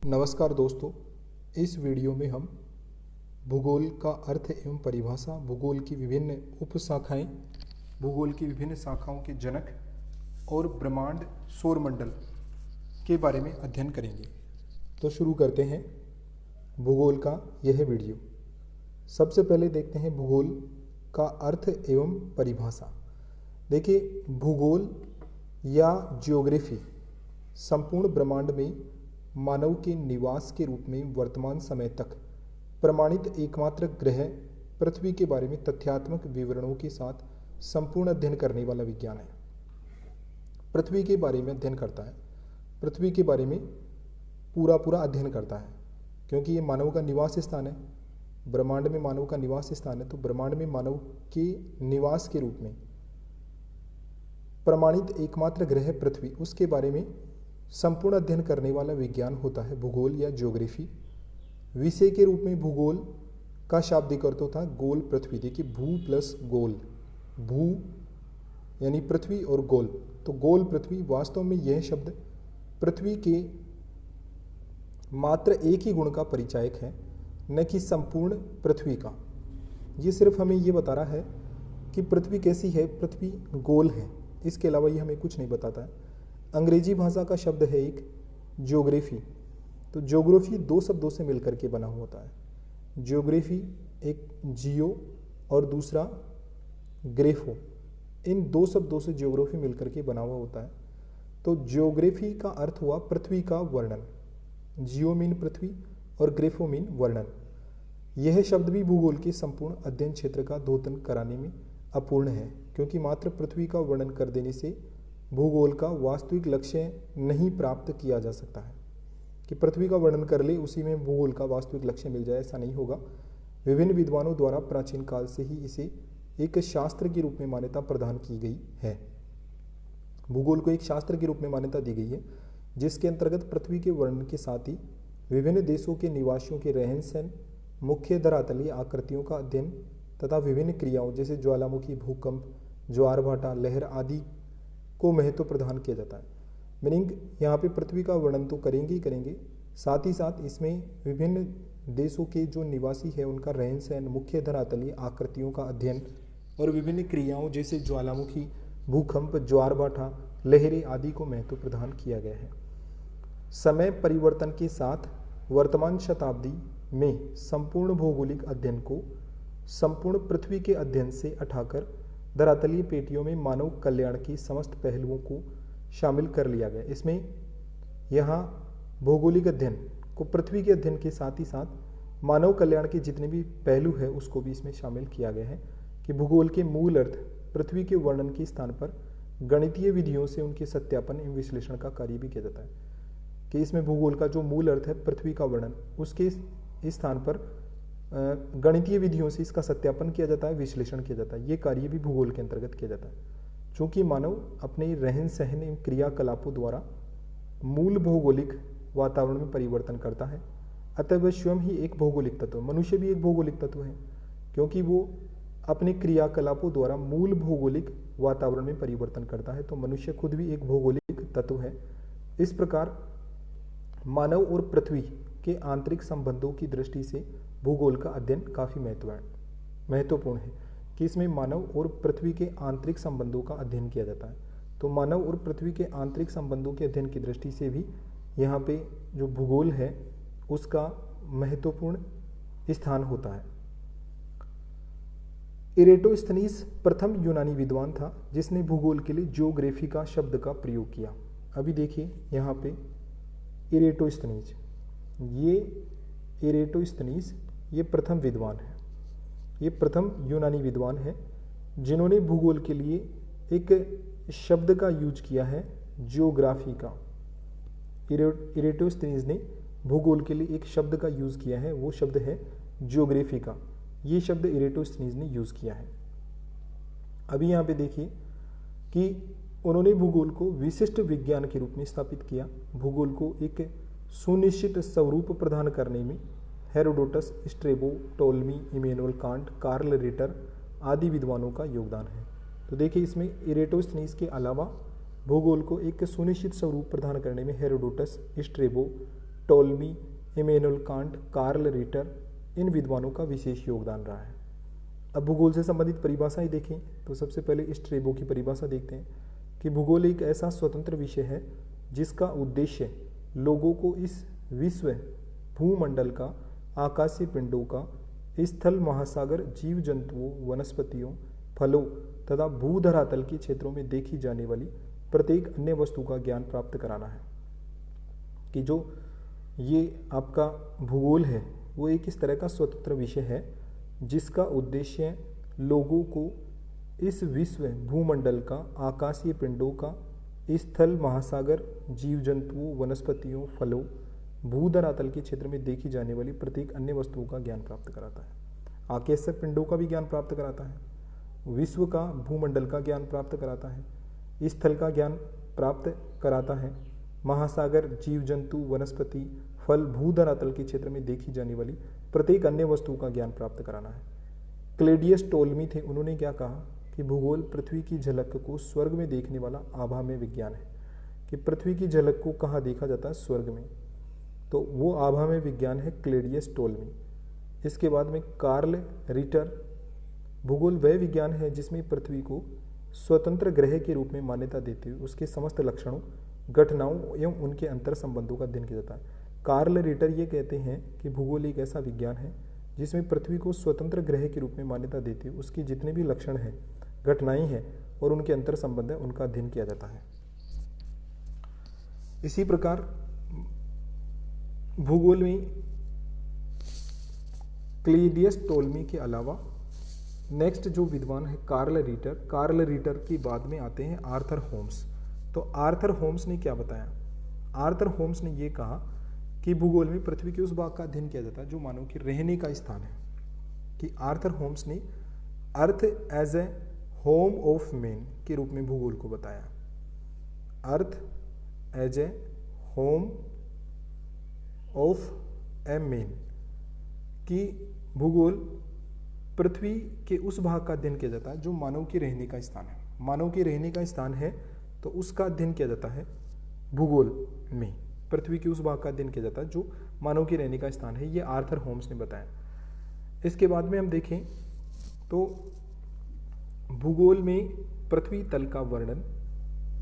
नमस्कार दोस्तों, इस वीडियो में हम भूगोल का अर्थ एवं परिभाषा, भूगोल की विभिन्न उपशाखाएं, भूगोल की विभिन्न शाखाओं के जनक और ब्रह्मांड सौरमंडल के बारे में अध्ययन करेंगे। तो शुरू करते हैं भूगोल का यह वीडियो। सबसे पहले देखते हैं भूगोल का अर्थ एवं परिभाषा। देखिए, भूगोल या ज्योग्राफी संपूर्ण ब्रह्मांड में मानव के निवास के रूप में वर्तमान समय तक प्रमाणित एकमात्र ग्रह पृथ्वी के बारे में तथ्यात्मक विवरणों के साथ संपूर्ण अध्ययन करने वाला विज्ञान है। पृथ्वी के बारे में अध्ययन करता है, पृथ्वी के बारे में पूरा अध्ययन करता है, क्योंकि ये मानव का निवास स्थान है। ब्रह्मांड में मानव का निवास स्थान है, तो ब्रह्मांड में मानव के निवास के रूप में प्रमाणित एकमात्र ग्रह पृथ्वी, उसके बारे में संपूर्ण अध्ययन करने वाला विज्ञान होता है भूगोल या ज्योग्राफी। विषय के रूप में भूगोल का शाब्दिक अर्थ होता है गोल पृथ्वी। देखिए, भू प्लस गोल, भू यानी पृथ्वी और गोल, तो गोल पृथ्वी। वास्तव में यह शब्द पृथ्वी के मात्र एक ही गुण का परिचायक है, न कि संपूर्ण पृथ्वी का। ये सिर्फ हमें ये बता रहा है कि पृथ्वी कैसी है, पृथ्वी गोल है। इसके अलावा ये हमें कुछ नहीं बताता है। अंग्रेजी भाषा का शब्द है एक ज्योग्राफी। तो ज्योग्राफी दो शब्दों से मिलकर के बना होता है। ज्योग्राफी एक जियो और दूसरा ग्रेफो, इन दो शब्दों से ज्योग्राफी मिलकर के बना हुआ होता है। तो ज्योग्राफी का अर्थ हुआ पृथ्वी का वर्णन। जियो मीन पृथ्वी और ग्रेफो मीन वर्णन। यह शब्द भी भूगोल के संपूर्ण अध्ययन क्षेत्र का द्योतन कराने में अपूर्ण है, क्योंकि मात्र पृथ्वी का वर्णन कर देने से भूगोल का वास्तविक लक्ष्य नहीं प्राप्त किया जा सकता है। कि पृथ्वी का वर्णन कर ले, उसी में भूगोल का वास्तविक लक्ष्य मिल जाए, ऐसा नहीं होगा। विभिन्न विद्वानों द्वारा प्राचीन काल से ही इसे एक शास्त्र के रूप में मान्यता प्रदान की गई है। भूगोल को एक शास्त्र के रूप में मान्यता दी गई है, जिसके अंतर्गत पृथ्वी के वर्णन के साथ ही विभिन्न देशों के निवासियों के रहन सहन, मुख्य धरातलीय आकृतियों का अध्ययन तथा विभिन्न क्रियाओं जैसे ज्वालामुखी, भूकंप, ज्वार भाटा, लहर आदि को महत्व प्रदान किया जाता है। मीनिंग, यहाँ पे पृथ्वी का वर्णन तो करेंगे ही करेंगे, साथ ही साथ इसमें विभिन्न देशों के जो निवासी है उनका रहन सहन, मुख्य धरातलीय आकृतियों का अध्ययन और विभिन्न क्रियाओं जैसे ज्वालामुखी, भूकंप, ज्वार भाटा, लहरें आदि को महत्व प्रदान किया गया है। समय परिवर्तन के साथ वर्तमान शताब्दी में संपूर्ण भौगोलिक अध्ययन को संपूर्ण पृथ्वी के अध्ययन से उठाकर धरातलीय पेटियों में मानव कल्याण की समस्त पहलुओं को शामिल कर लिया गया। इसमें यहाँ भौगोलिक अध्ययन को पृथ्वी के अध्ययन के साथ ही साथ मानव कल्याण के जितने भी पहलू है उसको भी इसमें शामिल किया गया है। कि भूगोल के मूल अर्थ पृथ्वी के वर्णन के स्थान पर गणितीय विधियों से उनके सत्यापन एवं विश्लेषण का कार्य भी किया जाता है। कि इसमें भूगोल का जो मूल अर्थ है पृथ्वी का वर्णन, उसके इस स्थान पर गणितीय विधियों से इसका सत्यापन किया जाता है, विश्लेषण किया जाता है। ये कार्य भी भूगोल के अंतर्गत किया जाता है। चूँकि मानव अपने रहन सहन एवं क्रियाकलापों द्वारा मूल भौगोलिक वातावरण में परिवर्तन करता है, अतः वह स्वयं ही एक भौगोलिक तत्व, मनुष्य भी एक भौगोलिक तत्व है, क्योंकि वो अपने क्रियाकलापों द्वारा मूल भौगोलिक वातावरण में परिवर्तन करता है। तो मनुष्य खुद भी एक भौगोलिक तत्व है। इस प्रकार मानव और पृथ्वी के आंतरिक संबंधों की दृष्टि से भूगोल का अध्ययन काफ़ी महत्वपूर्ण है। कि इसमें मानव और पृथ्वी के आंतरिक संबंधों का अध्ययन किया जाता है। तो मानव और पृथ्वी के आंतरिक संबंधों के अध्ययन की दृष्टि से भी यहाँ पे जो भूगोल है उसका महत्वपूर्ण स्थान होता है। इरेटोस्थनीज प्रथम यूनानी विद्वान था जिसने भूगोल के लिए ज्योग्राफी का शब्द का प्रयोग किया। अभी देखिए यहाँ पे इरेटोस्थनीज, ये इरेटोस्थनीज ये प्रथम विद्वान है, ये प्रथम यूनानी विद्वान है जिन्होंने भूगोल के लिए एक शब्द का यूज किया है, ज्योग्राफी का। इरेटोस्थनीज ने भूगोल के लिए एक शब्द का यूज किया है, वो शब्द है ज्योग्राफी का। ये शब्द इरेटोस्थनीज ने यूज किया है। अभी यहाँ पे देखिए कि उन्होंने भूगोल को विशिष्ट विज्ञान के रूप में स्थापित किया। भूगोल को एक सुनिश्चित स्वरूप प्रदान करने में Herodotus, Strabo, Ptolemy, Immanuel Kant, Carl Ritter आदि विद्वानों का योगदान है। तो देखिए, इसमें इरेटोस्थनीज के अलावा भूगोल को एक सुनिश्चित स्वरूप प्रदान करने में Herodotus, Strabo, Ptolemy, Immanuel Kant, Carl Ritter, इन विद्वानों का विशेष योगदान रहा है। अब भूगोल से संबंधित परिभाषाएं देखें तो सबसे पहले स्ट्रेबो की परिभाषा देखते हैं कि भूगोल एक ऐसा स्वतंत्र विषय है जिसका उद्देश्य लोगों को इस विश्व भूमंडल का, आकाशीय पिंडों का, स्थल, महासागर, जीव जंतुओं, वनस्पतियों, फलों तथा भूधरातल के क्षेत्रों में देखी जाने वाली प्रत्येक अन्य वस्तु का ज्ञान प्राप्त कराना है। कि जो ये आपका भूगोल है वो एक इस तरह का स्वतंत्र विषय है जिसका उद्देश्य लोगों को इस विश्व भूमंडल का, आकाशीय पिंडों का, स्थल, महासागर, जीव जंतुओं, वनस्पतियों, फलों, भूधरातल के क्षेत्र में देखी जाने वाली प्रत्येक अन्य वस्तुओं का ज्ञान प्राप्त कराता है। आकाशीय पिंडों का भी ज्ञान प्राप्त कराता है, विश्व का, भूमंडल का ज्ञान प्राप्त कराता है, स्थल का ज्ञान प्राप्त कराता है, महासागर, जीव जंतु, वनस्पति, फल, भूधरातल के क्षेत्र में देखी जाने वाली प्रत्येक अन्य वस्तु का ज्ञान प्राप्त कराना है। क्लेडियस टोल्मी थे, उन्होंने क्या कहा कि भूगोल पृथ्वी की झलक को स्वर्ग में देखने वाला आभामय विज्ञान है। कि पृथ्वी की झलक को कहाँ देखा जाता है? स्वर्ग में। तो वो आभामय विज्ञान है क्लेडियस टोल्मी। इसके बाद में कार्ल रिटर, भूगोल वह विज्ञान है जिसमें पृथ्वी को स्वतंत्र ग्रह के रूप में मान्यता देते हुए उसके समस्त लक्षणों, घटनाओं एवं उनके अंतर संबंधों का अध्ययन किया जाता है। कार्ल रिटर ये कहते हैं कि भूगोल एक ऐसा विज्ञान है जिसमें पृथ्वी को स्वतंत्र ग्रह के रूप में मान्यता देते हुए उसके जितने भी लक्षण हैं, घटनाएं हैं और उनके अंतर संबंध है, उनका अध्ययन किया जाता है। इसी प्रकार भूगोल में क्लेडियस टोल्मी के अलावा नेक्स्ट जो विद्वान है कार्ल रिटर के बाद में आते हैं आर्थर होम्स। तो आर्थर होम्स ने क्या बताया? आर्थर होम्स ने ये कहा कि भूगोल में पृथ्वी के उस भाग का अध्ययन किया जाता है जो मानव के रहने का स्थान है। कि आर्थर होम्स ने earth as a home of man के रूप में भूगोल को बताया। Earth as a home of a man, कि भूगोल पृथ्वी के उस भाग का अध्ययन किया जाता है जो मानव के रहने का स्थान है। मानव के रहने का स्थान है तो उसका अध्ययन किया जाता है भूगोल में। पृथ्वी के उस भाग का अध्ययन किया जाता है जो मानव के रहने का स्थान है, ये आर्थर होम्स ने बताया। इसके बाद में हम देखें तो भूगोल में पृथ्वी तल का वर्णन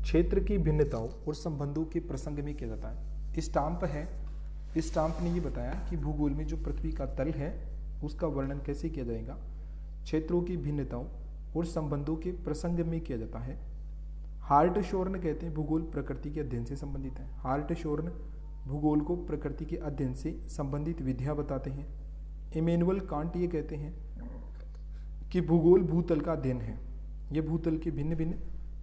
क्षेत्र की भिन्नताओं और संबंधों के प्रसंग में किया जाता है। स्टाम्प है, स्टाम्प ने ये बताया कि भूगोल में जो पृथ्वी का तल है उसका वर्णन कैसे किया जाएगा? क्षेत्रों की भिन्नताओं और संबंधों के प्रसंग में किया जाता है। हार्टशोर्न कहते हैं भूगोल प्रकृति के अध्ययन से संबंधित है। हार्टशोर्न भूगोल को प्रकृति के अध्ययन से संबंधित विधियां बताते हैं। इमैनुअल कांट ये कहते हैं कि भूगोल भूतल का अध्ययन है। ये भूतल के भिन्न भिन्न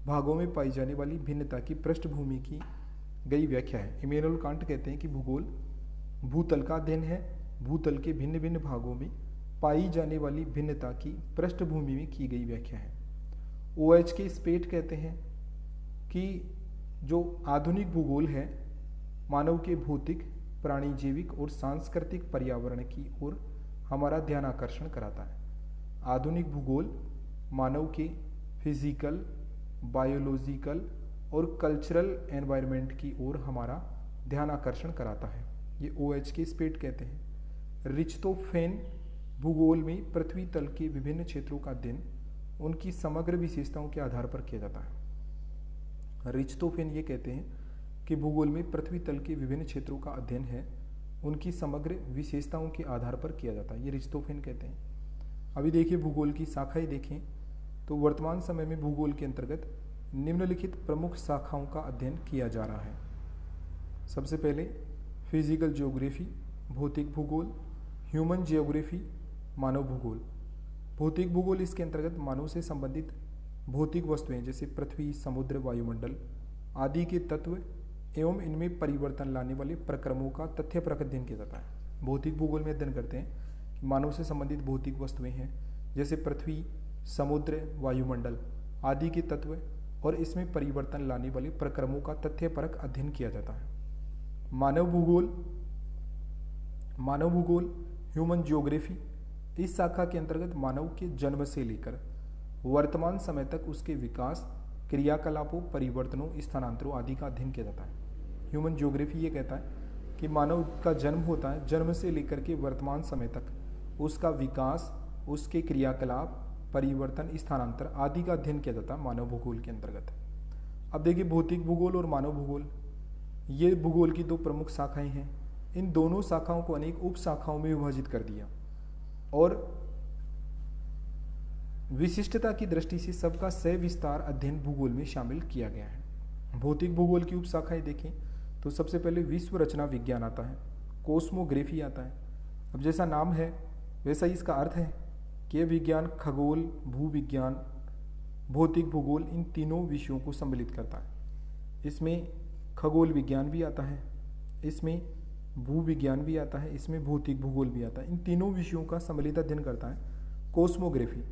भागों में पाई जाने वाली भिन्नता की पृष्ठभूमि की गई व्याख्या है। इमैनुअल कांट कहते हैं कि भूगोल भूतल का अध्ययन है, भूतल के भिन्न भिन्न भागों में पाई जाने वाली भिन्नता की पृष्ठभूमि में की गई व्याख्या है। OH के स्पेट कहते हैं कि जो आधुनिक भूगोल है मानव के भौतिक, प्राणी जैविक और सांस्कृतिक पर्यावरण की ओर हमारा ध्यान आकर्षण कराता है। आधुनिक भूगोल मानव के फिजिकल, बायोलॉजिकल और कल्चरल एनवायरनमेंट की ओर हमारा ध्यान आकर्षण कराता है। ये OH के स्पेट कहते हैं। रिच्टोफेन भूगोल में पृथ्वी तल के विभिन्न क्षेत्रों का अध्ययन उनकी समग्र विशेषताओं के आधार पर किया जाता है। रिच्टोफेन ये कहते हैं कि भूगोल में पृथ्वी तल के विभिन्न क्षेत्रों का अध्ययन है उनकी समग्र विशेषताओं के आधार पर किया जाता है। ये रिच्टोफेन कहते हैं। अभी देखिए भूगोल की शाखाएं देखें तो वर्तमान समय में भूगोल के अंतर्गत निम्नलिखित प्रमुख शाखाओं का अध्ययन किया जा रहा है। सबसे पहले फिजिकल ज्योग्राफी, भौतिक भूगोल, ह्यूमन ज्योग्राफी, मानव भूगोल। भौतिक भूगोल इसके अंतर्गत मानव से संबंधित भौतिक वस्तुएं जैसे पृथ्वी, समुद्र, वायुमंडल आदि के तत्व एवं इनमें परिवर्तन लाने वाले प्रक्रमों का तथ्यपरक अध्ययन किया जाता है। भौतिक भूगोल में अध्ययन करते हैं कि मानव से संबंधित भौतिक वस्तुएं हैं जैसे पृथ्वी, समुद्र, वायुमंडल आदि के तत्व और इसमें परिवर्तन लाने वाले प्रक्रमों का तथ्यपरक अध्ययन किया जाता है। मानव भूगोल ह्यूमन ज्योग्राफी इस शाखा के अंतर्गत मानव के जन्म से लेकर वर्तमान समय तक उसके विकास, क्रियाकलापों, परिवर्तनों, स्थानांतरों आदि का अध्ययन किया जाता है। ह्यूमन ज्योग्राफी ये कहता है कि मानव का जन्म होता है, जन्म से लेकर के वर्तमान समय तक उसका विकास, उसके क्रियाकलाप, परिवर्तन, स्थानांतर आदि का अध्ययन किया जाता है मानव भूगोल के अंतर्गत। अब देखिए भौतिक भूगोल और मानव भूगोल, ये भूगोल की दो प्रमुख शाखाएं हैं। इन दोनों शाखाओं को अनेक उप शाखाओं में विभाजित कर दिया और विशिष्टता की दृष्टि से सबका सविस्तार अध्ययन भूगोल में शामिल किया गया है। भौतिक भूगोल की उप शाखाएं देखें तो सबसे पहले विश्व रचना विज्ञान आता है, कोस्मोग्राफी आता है। अब जैसा नाम है वैसा ही इसका अर्थ है कि विज्ञान खगोल, भूविज्ञान, भौतिक भूगोल इन तीनों विषयों को सम्मिलित करता है। इसमें खगोल विज्ञान भी आता है, इसमें भूविज्ञान भी आता है, इसमें भौतिक भूगोल भी आता है। इन तीनों विषयों का सम्मिलित अध्ययन करता है कोस्मोग्राफी।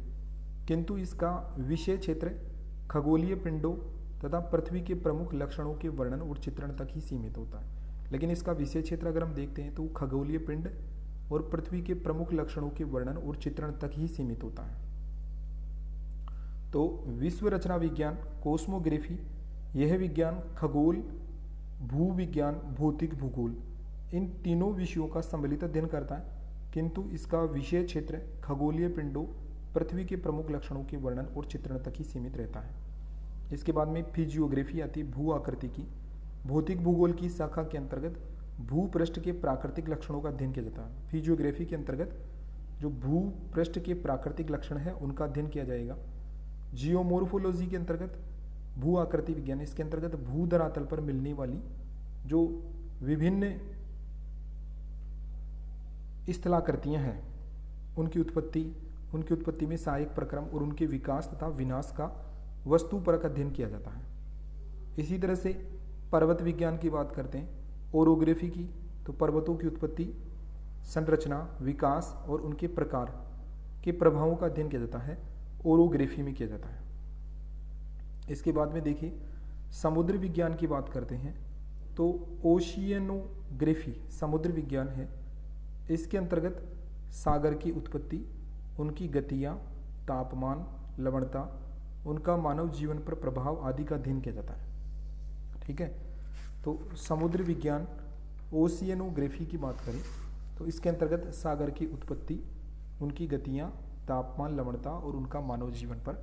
किंतु इसका विषय क्षेत्र खगोलीय पिंडों तथा पृथ्वी के प्रमुख लक्षणों के वर्णन और चित्रण तक ही सीमित होता है। लेकिन इसका विषय क्षेत्र अगर हम देखते हैं तो खगोलीय पिंड और पृथ्वी के प्रमुख लक्षणों के वर्णन और चित्रण तक ही सीमित होता है। तो विश्व रचना विज्ञान, कोस्मोग्राफी, यह विज्ञान खगोल, भूविज्ञान, भौतिक भूगोल इन तीनों विषयों का सम्मिलित अध्ययन करता है। किंतु इसका विषय क्षेत्र खगोलीय पिंडों, पृथ्वी के प्रमुख लक्षणों के वर्णन और चित्रण तक ही सीमित रहता है। इसके बाद में फिजियोग्राफी आती है, भू आकृति की। भौतिक भूगोल की शाखा के अंतर्गत भूपृष्ठ के प्राकृतिक लक्षणों का अध्ययन किया जाता है। फिजियोग्राफी के अंतर्गत जो भूपृष्ठ के प्राकृतिक लक्षण है उनका अध्ययन किया जाएगा। जियोमोर्फोलॉजी के अंतर्गत भू आकृति विज्ञान, इसके अंतर्गत भू धरातल पर मिलने वाली जो विभिन्न स्थलाकृतियां हैं उनकी उत्पत्ति में सहायक प्रक्रम और उनके विकास तथा विनाश का वस्तुपरक अध्ययन किया जाता है। इसी तरह से पर्वत विज्ञान की बात करते हैं, ओरोग्राफी की, तो पर्वतों की उत्पत्ति, संरचना, विकास और उनके प्रकार के प्रभावों का अध्ययन किया जाता है, ओरोग्राफी में किया जाता है। इसके बाद में देखिए समुद्र विज्ञान की बात करते हैं तो ओशियनोग्राफी समुद्र विज्ञान है। इसके अंतर्गत सागर की उत्पत्ति, उनकी गतियाँ, तापमान, लवणता, उनका मानव जीवन पर प्रभाव आदि का अध्ययन किया जाता है। ठीक है, तो समुद्र विज्ञान ओशियनोग्राफी की बात करें तो इसके अंतर्गत सागर की उत्पत्ति, उनकी गतियाँ, तापमान, लवणता और उनका मानव जीवन पर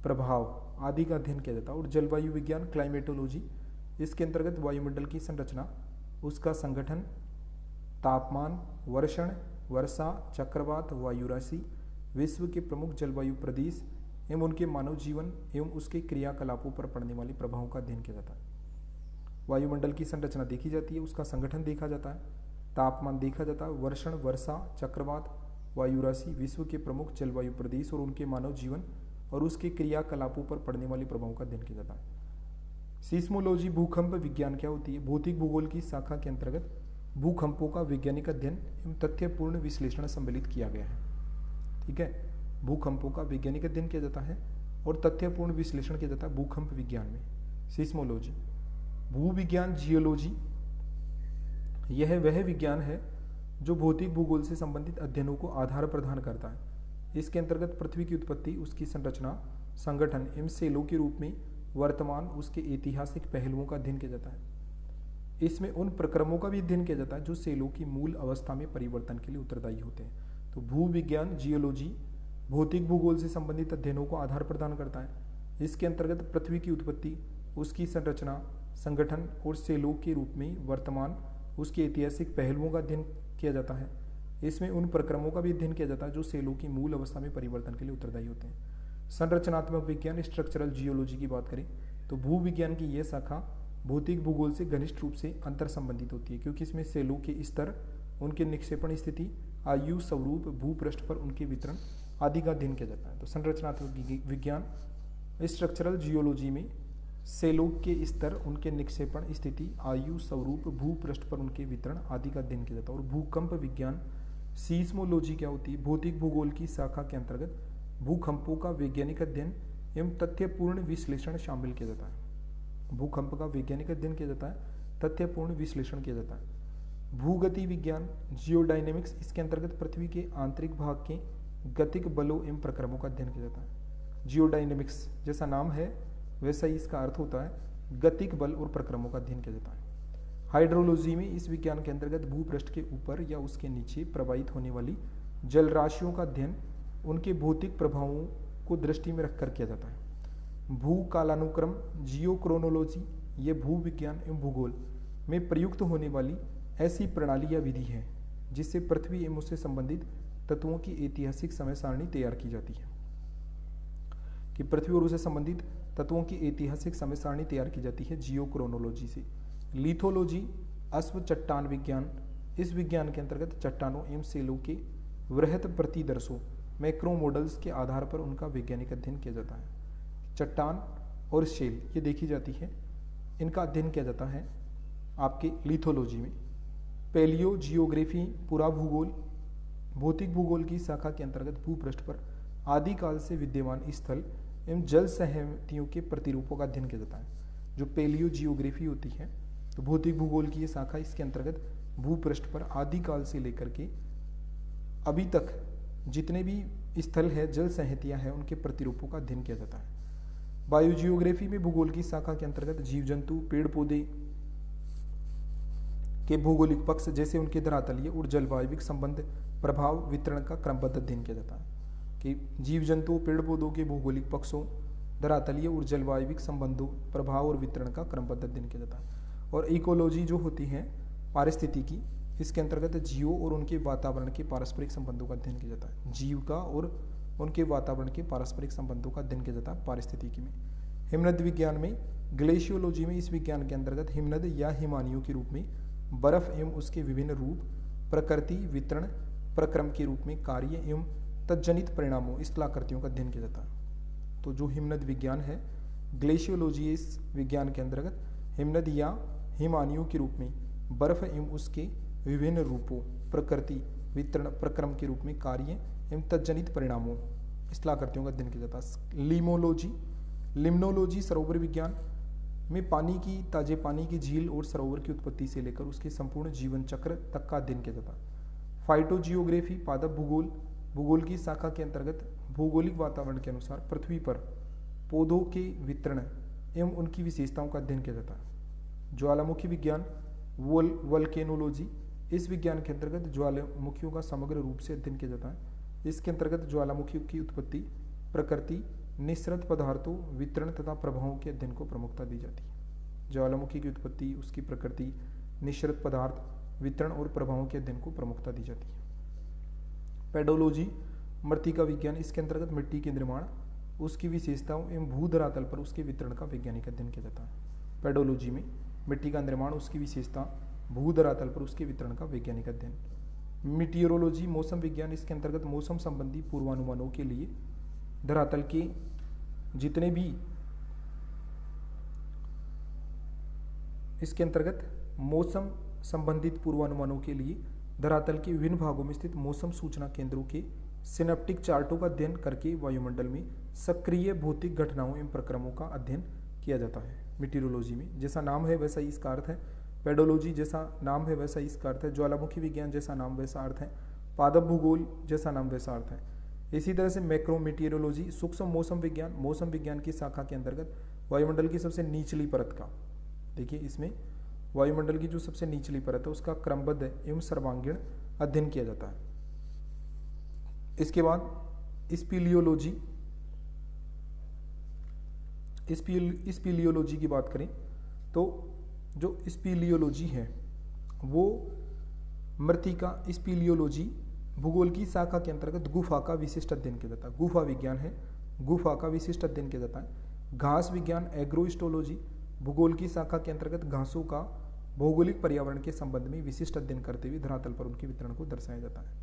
प्रभाव आदि का अध्ययन किया जाता है। और जलवायु विज्ञान क्लाइमेटोलॉजी, इसके अंतर्गत वायुमंडल की संरचना, उसका संगठन, तापमान, वर्षण, वर्षा, चक्रवात, वायु राशि, विश्व के प्रमुख जलवायु प्रदेश एवं उनके मानव जीवन एवं उसके क्रियाकलापों पर पड़ने वाले प्रभावों का अध्ययन किया जाता है। वायुमंडल की संरचना देखी जाती है, उसका संगठन देखा जाता है, तापमान देखा जाता है, वर्षण, वर्षा, चक्रवात, वायु राशि, विश्व के प्रमुख जलवायु प्रदेश और उनके मानव जीवन और उसके क्रियाकलापों पर पड़ने वाले प्रभावों का अध्ययन किया जाता है। सीस्मोलॉजी भूकंप विज्ञान क्या होती है? भौतिक भूगोल की शाखा के अंतर्गत भूकंपों का वैज्ञानिक अध्ययन एवं तथ्यपूर्ण विश्लेषण सम्मिलित किया गया है। ठीक है, भूकंपों का वैज्ञानिक अध्ययन किया जाता है और तथ्यपूर्ण विश्लेषण किया जाता है भूकंप विज्ञान में, सीस्मोलॉजी। भूविज्ञान जियोलॉजी, यह वह विज्ञान है जो भौतिक भूगोल से संबंधित अध्ययनों को आधार प्रदान करता है। इसके अंतर्गत पृथ्वी की उत्पत्ति, उसकी संरचना, संगठन एवं सेलों के रूप में वर्तमान उसके ऐतिहासिक पहलुओं का अध्ययन किया जाता है। इसमें उन प्रक्रमों का भी अध्ययन किया जाता है जो सेलों की मूल अवस्था में परिवर्तन के लिए उत्तरदायी होते हैं। तो भूविज्ञान जियोलॉजी भौतिक भूगोल से संबंधित अध्ययनों को आधार प्रदान करता है। इसके अंतर्गत पृथ्वी की उत्पत्ति, उसकी संरचना, संगठन और सेलों के रूप में वर्तमान उसके ऐतिहासिक पहलुओं का अध्ययन किया जाता है। इसमें उन प्रक्रमों का भी अध्ययन किया जाता है जो सेलों की मूल अवस्था में परिवर्तन के लिए उत्तरदायी होते हैं। संरचनात्मक विज्ञान स्ट्रक्चरल जियोलॉजी की बात करें तो भूविज्ञान की यह शाखा भौतिक भूगोल से घनिष्ठ रूप से अंतर संबंधित होती है, क्योंकि इसमें सेलों के स्तर, उनके निक्षेपण स्थिति, आयु, स्वरूप, भूपृष्ठ पर उनके वितरण आदि का अध्ययन किया जाता है। तो संरचनात्मक विज्ञान स्ट्रक्चरल जियोलॉजी में सेलों के स्तर, उनके निक्षेपण स्थिति, आयु, स्वरूप, भूपृष्ठ पर उनके वितरण आदि का अध्ययन किया जाता है। और भूकंप विज्ञान सीस्मोलॉजी क्या होती है? भौतिक भूगोल की शाखा के अंतर्गत भूकंपों का वैज्ञानिक अध्ययन एवं तथ्यपूर्ण विश्लेषण शामिल किया जाता है। भूकंप का वैज्ञानिक अध्ययन किया जाता है, तथ्यपूर्ण विश्लेषण किया जाता है। भूगति विज्ञान जियोडायनेमिक्स, इसके अंतर्गत पृथ्वी के आंतरिक भाग के गतिक बलों एवं प्रक्रमों का अध्ययन किया जाता है। जियोडायनेमिक्स जैसा नाम है वैसा ही इसका अर्थ होता है, गतिक बल और प्रक्रमों का अध्ययन किया जाता है। हाइड्रोलॉजी में इस विज्ञान के अंतर्गत भूपृष्ठ के ऊपर या उसके नीचे प्रवाहित होने वाली जल राशियों का अध्ययन उनके भौतिक प्रभावों को दृष्टि में रखकर किया जाता है। भू कालानुक्रम जियोक्रोनोलॉजी ये भू विज्ञान एवं भूगोल में प्रयुक्त होने वाली ऐसी प्रणाली या विधि है जिससे पृथ्वी एवं उससे संबंधित तत्वों की ऐतिहासिक समय सारणी तैयार की जाती है। कि पृथ्वी और उससे संबंधित तत्वों की ऐतिहासिक समय सारणी तैयार की जाती है जियोक्रोनोलॉजी से। लिथोलॉजी अश्व चट्टान विज्ञान, इस विज्ञान के अंतर्गत चट्टानों एवं सेलों के वृहत प्रतिदर्शों मैक्रो मॉडल्स के आधार पर उनका वैज्ञानिक अध्ययन किया जाता है। चट्टान और शेल ये देखी जाती है, इनका अध्ययन किया जाता है आपके लिथोलॉजी में। पैलियो जियोग्राफी पूरा भूगोल, भौतिक भूगोल की शाखा के अंतर्गत भूपृष्ठ पर आदिकाल से विद्यमान स्थल एवं जल सहमतियों के प्रतिरूपों का अध्ययन किया जाता है। जो पैलियो जियोग्राफी होती है तो भौतिक भूगोल की ये शाखा, इसके अंतर्गत भूपृष्ठ पर आदिकाल से लेकर के अभी तक जितने भी स्थल है, जल संहतियां हैं, उनके प्रतिरूपों का अध्ययन किया जाता है। बायोजियोग्राफी में भूगोल की शाखा के अंतर्गत जीव जंतु पेड़ पौधे के भौगोलिक पक्ष जैसे उनके धरातलीय और जलवायविक संबंध प्रभाव वितरण का क्रमबद्ध अध्ययन किया जाता है। कि जीव जंतुओं पेड़ पौधों के भौगोलिक पक्षों, धरातलीय और जलवायविक संबंधों प्रभाव और वितरण का क्रमबद्ध अध्ययन किया जाता है। और इकोलॉजी जो होती है पारिस्थितिकी, इसके अंतर्गत जीवों और उनके वातावरण के पारस्परिक संबंधों का अध्ययन किया जाता है। जीव का और उनके वातावरण के पारस्परिक संबंधों का अध्ययन किया जाता है पारिस्थितिकी में। हिमनद विज्ञान में ग्लेशियोलॉजी में इस विज्ञान के अंतर्गत हिमनद या हिमानियों के रूप में बर्फ एवं उसके विभिन्न रूप, प्रकृति, वितरण, प्रक्रम के रूप में कार्य एवं तज्जनित परिणामों, इस कलाकृतियों का अध्ययन किया जाता है। तो जो हिमनद विज्ञान है, ग्लेशियोलॉजी, इस विज्ञान के अंतर्गत हिमनद या हिमानियों के रूप में बर्फ एवं उसके विभिन्न रूपों, प्रकृति, वितरण, प्रक्रम के रूप में कार्य एवं तज्जनित परिणामों, इस कलाकृतियों का अध्ययन किया जाता है। लिम्नोलॉजी सरोवर विज्ञान में पानी की, ताजे पानी की झील और सरोवर की उत्पत्ति से लेकर उसके संपूर्ण जीवन चक्र तक का अध्ययन किया जाता है। फाइटोजियोग्राफी पादप भूगोल, भूगोल की शाखा के अंतर्गत भौगोलिक वातावरण के अनुसार पृथ्वी पर पौधों के वितरण एवं उनकी विशेषताओं का अध्ययन किया जाता है। ज्वालामुखी विज्ञान वल्केनोलॉजी, इस विज्ञान के अंतर्गत ज्वालामुखियों का समग्र रूप से अध्ययन किया जाता है। इसके अंतर्गत ज्वालामुखियों की उत्पत्ति, प्रकृति, निःसृत पदार्थों, वितरण तथा प्रभावों के अध्ययन को प्रमुखता दी जाती है। ज्वालामुखी की उत्पत्ति, उसकी प्रकृति, निःसृत पदार्थ, वितरण और प्रभावों के अध्ययन को प्रमुखता दी जाती है। पेडोलॉजी मृत्तिका विज्ञान, इसके अंतर्गत मिट्टी के निर्माण, उसकी विशेषताओं एवं भूधरातल पर उसके वितरण का वैज्ञानिक अध्ययन किया जाता है। पेडोलॉजी में मिट्टी का निर्माण, उसकी विशेषता, भूधरातल पर उसके वितरण का वैज्ञानिक अध्ययन। मीटियोरोलॉजी मौसम विज्ञान, इसके अंतर्गत मौसम संबंधी पूर्वानुमानों के लिए धरातल के जितने भी, इसके अंतर्गत मौसम संबंधित पूर्वानुमानों के लिए धरातल के विभिन्न भागों में स्थित मौसम सूचना केंद्रों के सिनेप्टिक चार्टों का अध्ययन करके वायुमंडल में सक्रिय भौतिक घटनाओं एवं प्रक्रमों का अध्ययन किया जाता है। मीटियोरोलॉजी में जैसा नाम है वैसा ही इसका अर्थ है, पेडोलॉजी जैसा नाम है वैसा ही इसका अर्थ है, ज्वालामुखी विज्ञान जैसा नाम वैसा अर्थ है, पादप भूगोल जैसा नाम वैसा अर्थ है। इसी तरह से मैक्रोमीटियोरोलॉजी सूक्ष्म मौसम विज्ञान, मौसम विज्ञान की शाखा के अंतर्गत वायुमंडल की सबसे निचली परत का, देखिए इसमें वायुमंडल की जो सबसे निचली परत है उसका क्रमबद्ध एवं सर्वांगीण अध्ययन किया जाता है। इसके बाद स्पीलियोलॉजी, स्पीलियोलॉजी की बात करें तो जो स्पीलियोलॉजी है वो मृत्तिका, स्पीलियोलॉजी भूगोल की शाखा के अंतर्गत गुफा का विशिष्ट अध्ययन किया जाता है। गुफा विज्ञान है, गुफा का विशिष्ट अध्ययन किया जाता है। घास विज्ञान एग्रोस्टोलॉजी भूगोल की शाखा के अंतर्गत घासों का भौगोलिक पर्यावरण के संबंध में विशिष्ट अध्ययन करते हुए धरातल पर उनके वितरण को दर्शाया जाता है।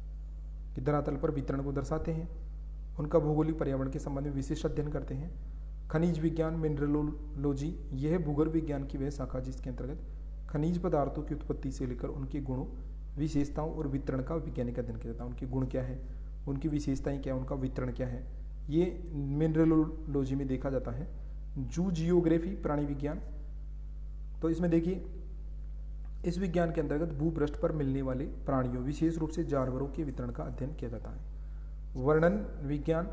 कि धरातल पर वितरण को दर्शाते हैं, उनका भौगोलिक पर्यावरण के संबंध में विशिष्ट अध्ययन करते हैं। खनिज विज्ञान मिनरलोलॉजी, यह भूगर्भ विज्ञान की वह शाखा जिसके अंतर्गत खनिज पदार्थों की उत्पत्ति से लेकर उनके गुणों, विशेषताओं और वितरण का वैज्ञानिक अध्ययन किया जाता है। उनके गुण क्या है, उनकी विशेषताएं क्या है, उनका वितरण क्या है, ये मिनरलोलॉजी में देखा जाता है। जू जियोग्राफी प्राणी विज्ञान, तो इसमें देखिए इस विज्ञान के अंतर्गत भूपृष्ठ पर मिलने वाले प्राणियों, विशेष रूप से जानवरों के वितरण का अध्ययन किया जाता है। वर्णन विज्ञान,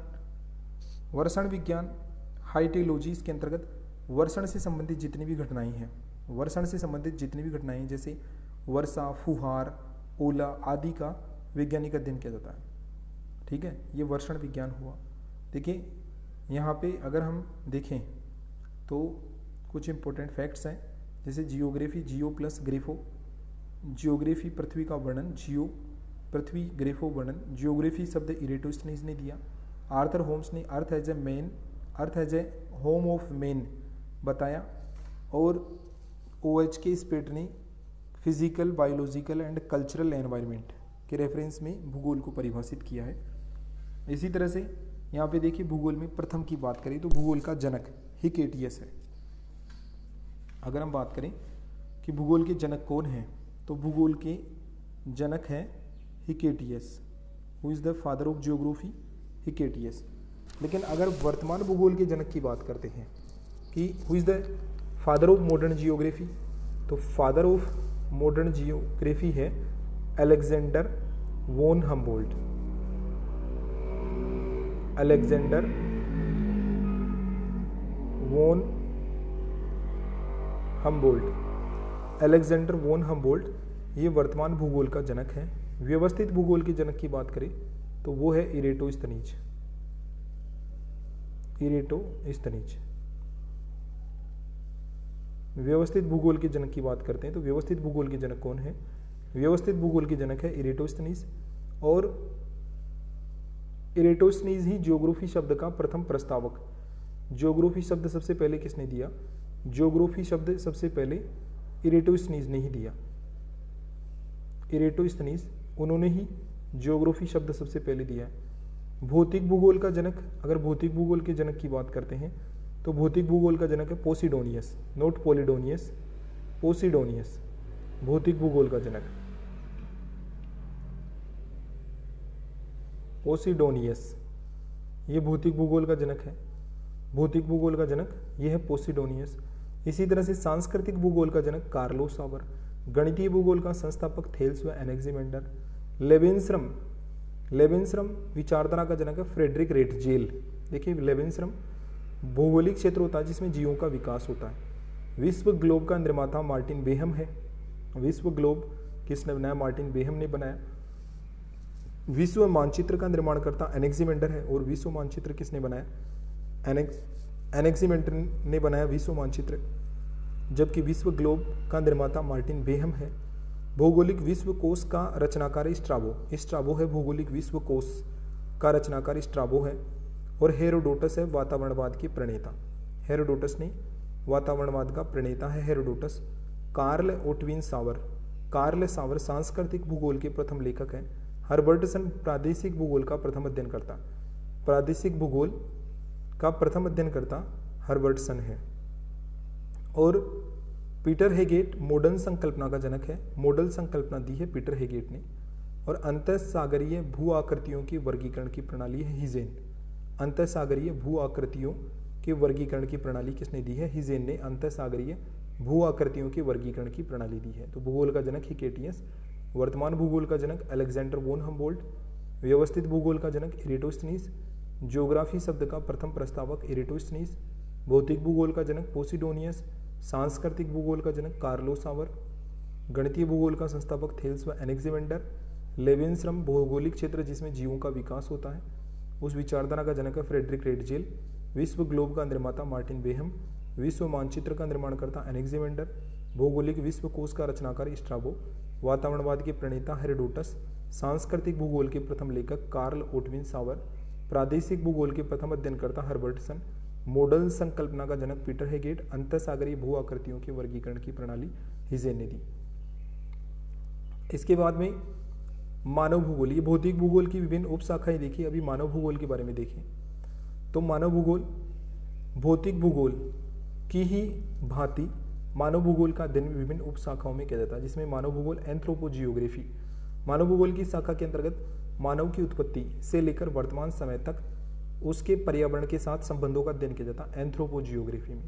वर्षण विज्ञान हाइटेलॉजी, इसके अंतर्गत वर्षण से संबंधित जितनी भी घटनाएं हैं वर्षण से संबंधित जितनी भी घटनाएं हैं जैसे वर्षा, फुहार, ओला आदि का वैज्ञानिक अध्ययन किया जाता है। ठीक है, ये वर्षण विज्ञान हुआ। देखिए यहाँ पे अगर हम देखें तो कुछ इंपॉर्टेंट फैक्ट्स हैं, जैसे जियोग्राफी, जियो प्लस ग्रेफो, जियोग्राफी पृथ्वी का वर्णन, जियो पृथ्वी, ग्रेफो वर्णन। जियोग्राफी शब्द इरेटोस्थनीज ने दिया। आर्थर होम्स ने earth as a home of man बताया, और OH.K. स्पेट ने physical, biological and cultural environment के रेफरेंस में भूगोल को परिभाषित किया है। इसी तरह से यहाँ पे देखिए भूगोल में प्रथम की बात करें तो भूगोल का जनक हिकेटियस है। अगर हम बात करें कि भूगोल के जनक कौन हैं, तो भूगोल के जनक हैं Hecataeus. Who is the father of geography? Hecataeus. लेकिन अगर वर्तमान भूगोल के जनक की बात करते हैं कि who is the father of modern geography, तो फादर ऑफ मॉडर्न जियोग्राफी है Alexander von Humboldt. Alexander von Humboldt. Alexander von Humboldt ये वर्तमान भूगोल का जनक है। व्यवस्थित भूगोल के जनक की बात करें तो वो है इरेटोस्थनीज। इरेटोस्थनीज। व्यवस्थित भूगोल के जनक की बात करते हैं तो व्यवस्थित भूगोल के जनक कौन है? व्यवस्थित भूगोल के जनक है इरेटोस्थनीज। और इरेटोस्थनीज ही ज्योग्राफी शब्द का प्रथम प्रस्तावक। ज्योग्राफी शब्द सबसे पहले किसने दिया? ज्योग्राफी शब्द सबसे पहले इरेटोस्थनीज ने ही दिया। इरेटोस्थनीज उन्होंने ही ज्योग्राफी शब्द सबसे पहले दिया है। भौतिक भूगोल का जनक, अगर भौतिक भूगोल के जनक की बात करते हैं तो भौतिक भूगोल का जनक है पोसिडोनियस, नॉट पोलिडोनियस, पोसिडोनियस भौतिक भूगोल का जनक। पोसिडोनियस ये भौतिक भूगोल का जनक है। भौतिक भूगोल का जनक ये है पोसिडोनियस। इसी तरह से सांस्कृतिक भूगोल का जनक कार्लो सावर। गणितीय भूगोल का संस्थापक थेल्स व एनेक्सिमेंडर। लेविन्सरम विचारधारा का जनक है फ्रेडरिक रेटजेल। देखिए लेविन्सरम भौगोलिक क्षेत्र होता है जिसमें जीवों का विकास होता है। विश्व ग्लोब का निर्माता मार्टिन बेहम है। विश्व ग्लोब किसने बनाया? मार्टिन बेहम ने बनाया। विश्व मानचित्र का निर्माणकर्ता एनेक्सिमेंडर है। और विश्व मानचित्र किसने बनाया? एनेक्सिमेंडर ने बनाया विश्व मानचित्र, जबकि विश्व ग्लोब का निर्माता मार्टिन बेहम है। भौगोलिक विश्व कोश का रचनाकार स्ट्राबो है। भौगोलिक विश्व कोश का रचनाकार स्ट्राबो है। और हेरोडोटस है वातावरणवाद के प्रणेता। हेरोडोटस ने वातावरणवाद का प्रणेता है हेरोडोटस। कार्ल सावर सांस्कृतिक भूगोल के प्रथम लेखक हैं। हर्बर्टसन प्रादेशिक भूगोल का प्रथम अध्ययनकर्ता। प्रादेशिक भूगोल का प्रथम अध्ययनकर्ता हर्बर्टसन है। और पीटर हेगेट मॉडर्न संकल्पना का जनक है। मॉडल संकल्पना दी है पीटर हेगेट ने। और अंतःसागरीय भू आकृतियों की वर्गीकरण की प्रणाली है हिजेन। अंतःसागरीय भू आकृतियों के वर्गीकरण की प्रणाली किसने दी है? हिजेन ने अंतःसागरीय भू आकृतियों के वर्गीकरण की प्रणाली दी है। तो भूगोल का जनक हिकेटियस। वर्तमान भूगोल का जनक अलेक्जेंडर वॉन हम्बोल्ट। व्यवस्थित भूगोल का जनक इरेटोस्थनीज। ज्योग्राफी शब्द का प्रथम प्रस्तावक इरेटोस्थनीज। भौतिक भूगोल का जनक पोसिडोनियस। सांस्कृतिक भूगोल का जनक कार्लो सावर। गणितीय भूगोल का संस्थापक थेल्स व एनेक्सिमेंडर। लेविन्सरम भौगोलिक क्षेत्र जिसमें जीवों का विकास होता है उस विचारधारा का जनक है फ्रेडरिक रेटजेल। विश्व ग्लोब का निर्माता मार्टिन बेहम। विश्व मानचित्र का निर्माणकर्ता एनेक्सिमेंडर। भौगोलिक विश्व कोश का रचनाकार स्ट्राबो। वातावरणवाद के प्रणेता हेरोडोटस। सांस्कृतिक भूगोल के प्रथम लेखक कार्ल ओटविन सावर। प्रादेशिक भूगोल के प्रथम अध्ययनकर्ता हर्बर्टसन। मॉडल संकल्पना का जनक पीटर हेगेट। अंतःसागरीय भू आकृतियों के वर्गीकरण की प्रणाली हिजेन ने दी। इसके बाद में मानव भूगोल, ये भौतिक भूगोल की विभिन्न उपशाखाएं देखिए। अभी मानव भूगोल के बारे में देखें तो मानव भूगोल भौतिक भूगोल की ही भांति मानव भूगोल का अध्ययन विभिन्न उपशाखाओं में किया जाता है, जिसमें मानव भूगोल एंथ्रोपोजियोग्राफी। मानव भूगोल की शाखा के अंतर्गत मानव की उत्पत्ति से लेकर वर्तमान समय तक उसके पर्यावरण के साथ संबंधों का अध्ययन किया जाता है एंथ्रोपोजियोग्राफी में।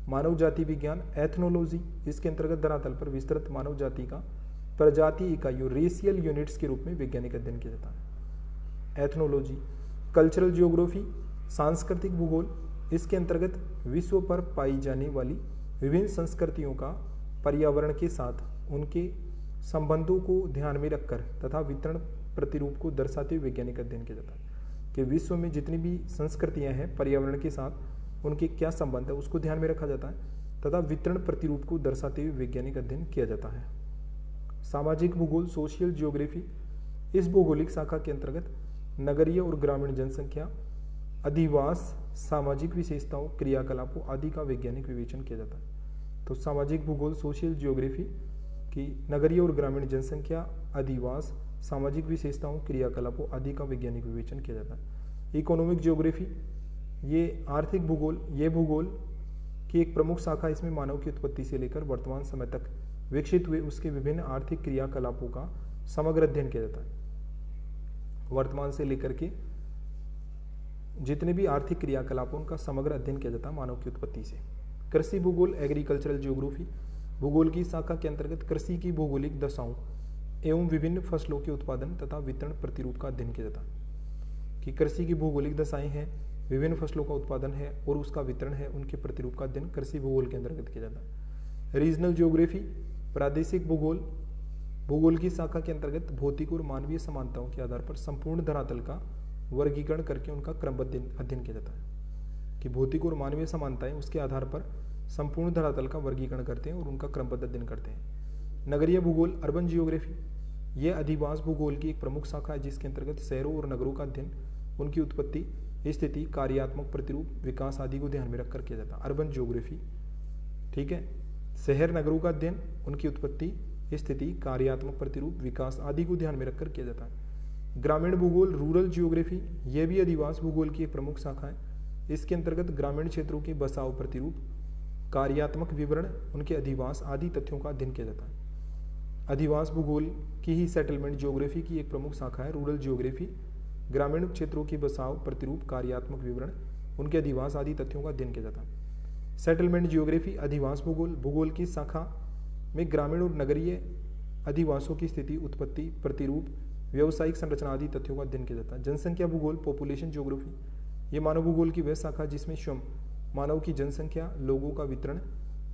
मानव जाति विज्ञान एथनोलॉजी, इसके अंतर्गत धरातल पर विस्तृत मानव जाति का प्रजाति इकाइयों रेशियल यूनिट्स के रूप में वैज्ञानिक अध्ययन किया जाता है। एथनोलॉजी। कल्चरल जियोग्राफी सांस्कृतिक भूगोल, इसके अंतर्गत विश्व पर पाई जाने वाली विभिन्न संस्कृतियों का पर्यावरण के साथ उनके संबंधों को ध्यान में रखकर तथा वितरण प्रतिरूप को दर्शाते हुए वैज्ञानिक अध्ययन किया जाता है कि विश्व में जितनी भी संस्कृतियां हैं पर्यावरण के साथ उनके क्या संबंध है उसको ध्यान में रखा जाता है तथा वितरण प्रतिरूप को दर्शाते हुए वैज्ञानिक अध्ययन किया जाता है। सामाजिक भूगोल सोशियल जियोग्राफी, इस भौगोलिक शाखा के अंतर्गत नगरीय और ग्रामीण जनसंख्या, अधिवास, सामाजिक विशेषताओं, क्रियाकलापों आदि का वैज्ञानिक विवेचन किया जाता है। तो सामाजिक भूगोल सोशियल जियोग्राफी की नगरीय और ग्रामीण जनसंख्या, अधिवास, सामाजिक विशेषताओं, क्रियाकलापों आदि का वैज्ञानिक विवेचन किया जाता है। इकोनॉमिक जियोग्राफी, ये आर्थिक भूगोल, ये भूगोल की एक प्रमुख शाखा, इसमें मानव की उत्पत्ति से लेकर वर्तमान समय तक विकसित हुए उसके विभिन्न आर्थिक क्रियाकलापों का समग्र अध्ययन किया जाता है। वर्तमान से लेकर के जितने भी आर्थिक क्रियाकलापों उनका समग्र अध्ययन किया जाता है मानव की उत्पत्ति से। कृषि भूगोल एग्रीकल्चरल जियोग्राफी, भूगोल की शाखा के अंतर्गत कृषि की भौगोलिक दशाओं एवं विभिन्न फसलों के उत्पादन तथा वितरण प्रतिरूप का अध्ययन किया जाता है कि कृषि की भौगोलिक दशाएं हैं, विभिन्न फसलों का उत्पादन है और उसका वितरण है, उनके प्रतिरूप का अध्ययन कृषि भूगोल के अंतर्गत किया जाता है। रीजनल जियोग्राफी प्रादेशिक भूगोल, भूगोल की शाखा के अंतर्गत भौतिक और मानवीय समानताओं के आधार पर संपूर्ण धरातल का वर्गीकरण करके उनका क्रमबद्ध अध्ययन किया जाता है कि भौतिक और मानवीय समानताएं उसके आधार पर संपूर्ण धरातल का वर्गीकरण करते हैं और उनका क्रमबद्ध अध्ययन करते हैं। नगरीय भूगोल अर्बन जियोग्राफी, यह अधिवास भूगोल की एक प्रमुख शाखा है जिसके अंतर्गत शहरों और नगरों का अध्ययन, उनकी उत्पत्ति, स्थिति, कार्यात्मक प्रतिरूप, विकास आदि को ध्यान में रखकर किया जाता है। अर्बन जियोग्राफी, ठीक है, शहर नगरों का अध्ययन, उनकी उत्पत्ति, स्थिति, कार्यात्मक प्रतिरूप, विकास आदि को ध्यान में रखकर किया जाता है। ग्रामीण भूगोल रूरल जियोग्राफी, यह भी अधिवास भूगोल की एक प्रमुख शाखा है। इसके अंतर्गत ग्रामीण क्षेत्रों के बसाव प्रतिरूप, कार्यात्मक विवरण, उनके अधिवास आदि तथ्यों का अध्ययन किया जाता है। अधिवास भूगोल की ही सेटलमेंट जियोग्राफी की एक प्रमुख शाखा है रूरल जियोग्राफी, ग्रामीण क्षेत्रों के बसाव प्रतिरूप, कार्यात्मक विवरण, उनके अधिवास आदि तथ्यों का अध्ययन किया जाता है। सेटलमेंट जियोग्राफी अधिवास भूगोल, भूगोल की शाखा में ग्रामीण और नगरीय अधिवासों की स्थिति, उत्पत्ति, प्रतिरूप, व्यावसायिक संरचना आदि तथ्यों का अध्ययन किया जाता है। जनसंख्या भूगोल पॉपुलेशन जियोग्राफी, ये मानव भूगोल की वह शाखा जिसमें स्वयं मानव की जनसंख्या, लोगों का वितरण,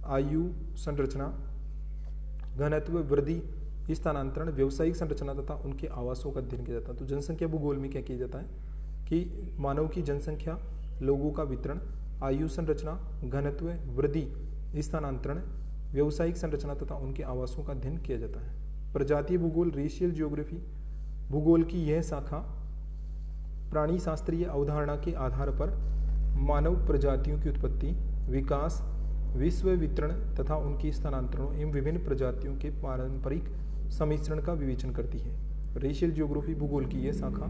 आयु संरचना, घनत्व, वृद्धि, स्थानांतरण, व्यावसायिक संरचना तथा उनके आवासों का अध्ययन किया जाता है। तो जनसंख्या भूगोल में क्या किया जाता है कि मानव की जनसंख्या, लोगों का वितरण, आयु संरचना, घनत्व, वृद्धि, स्थानांतरण, व्यावसायिक संरचना तथा उनके आवासों का अध्ययन किया जाता है। प्रजातीय भूगोल रेशियल जियोग्राफी, भूगोल की यह शाखा प्राणी शास्त्रीय अवधारणा के आधार पर मानव प्रजातियों की उत्पत्ति, विकास, विश्व वितरण तथा उनके स्थानांतरणों एवं विभिन्न प्रजातियों के पारंपरिक सम्मिश्रण का विवेचन करती है। रेशियल जियोग्राफी भूगोल की यह शाखा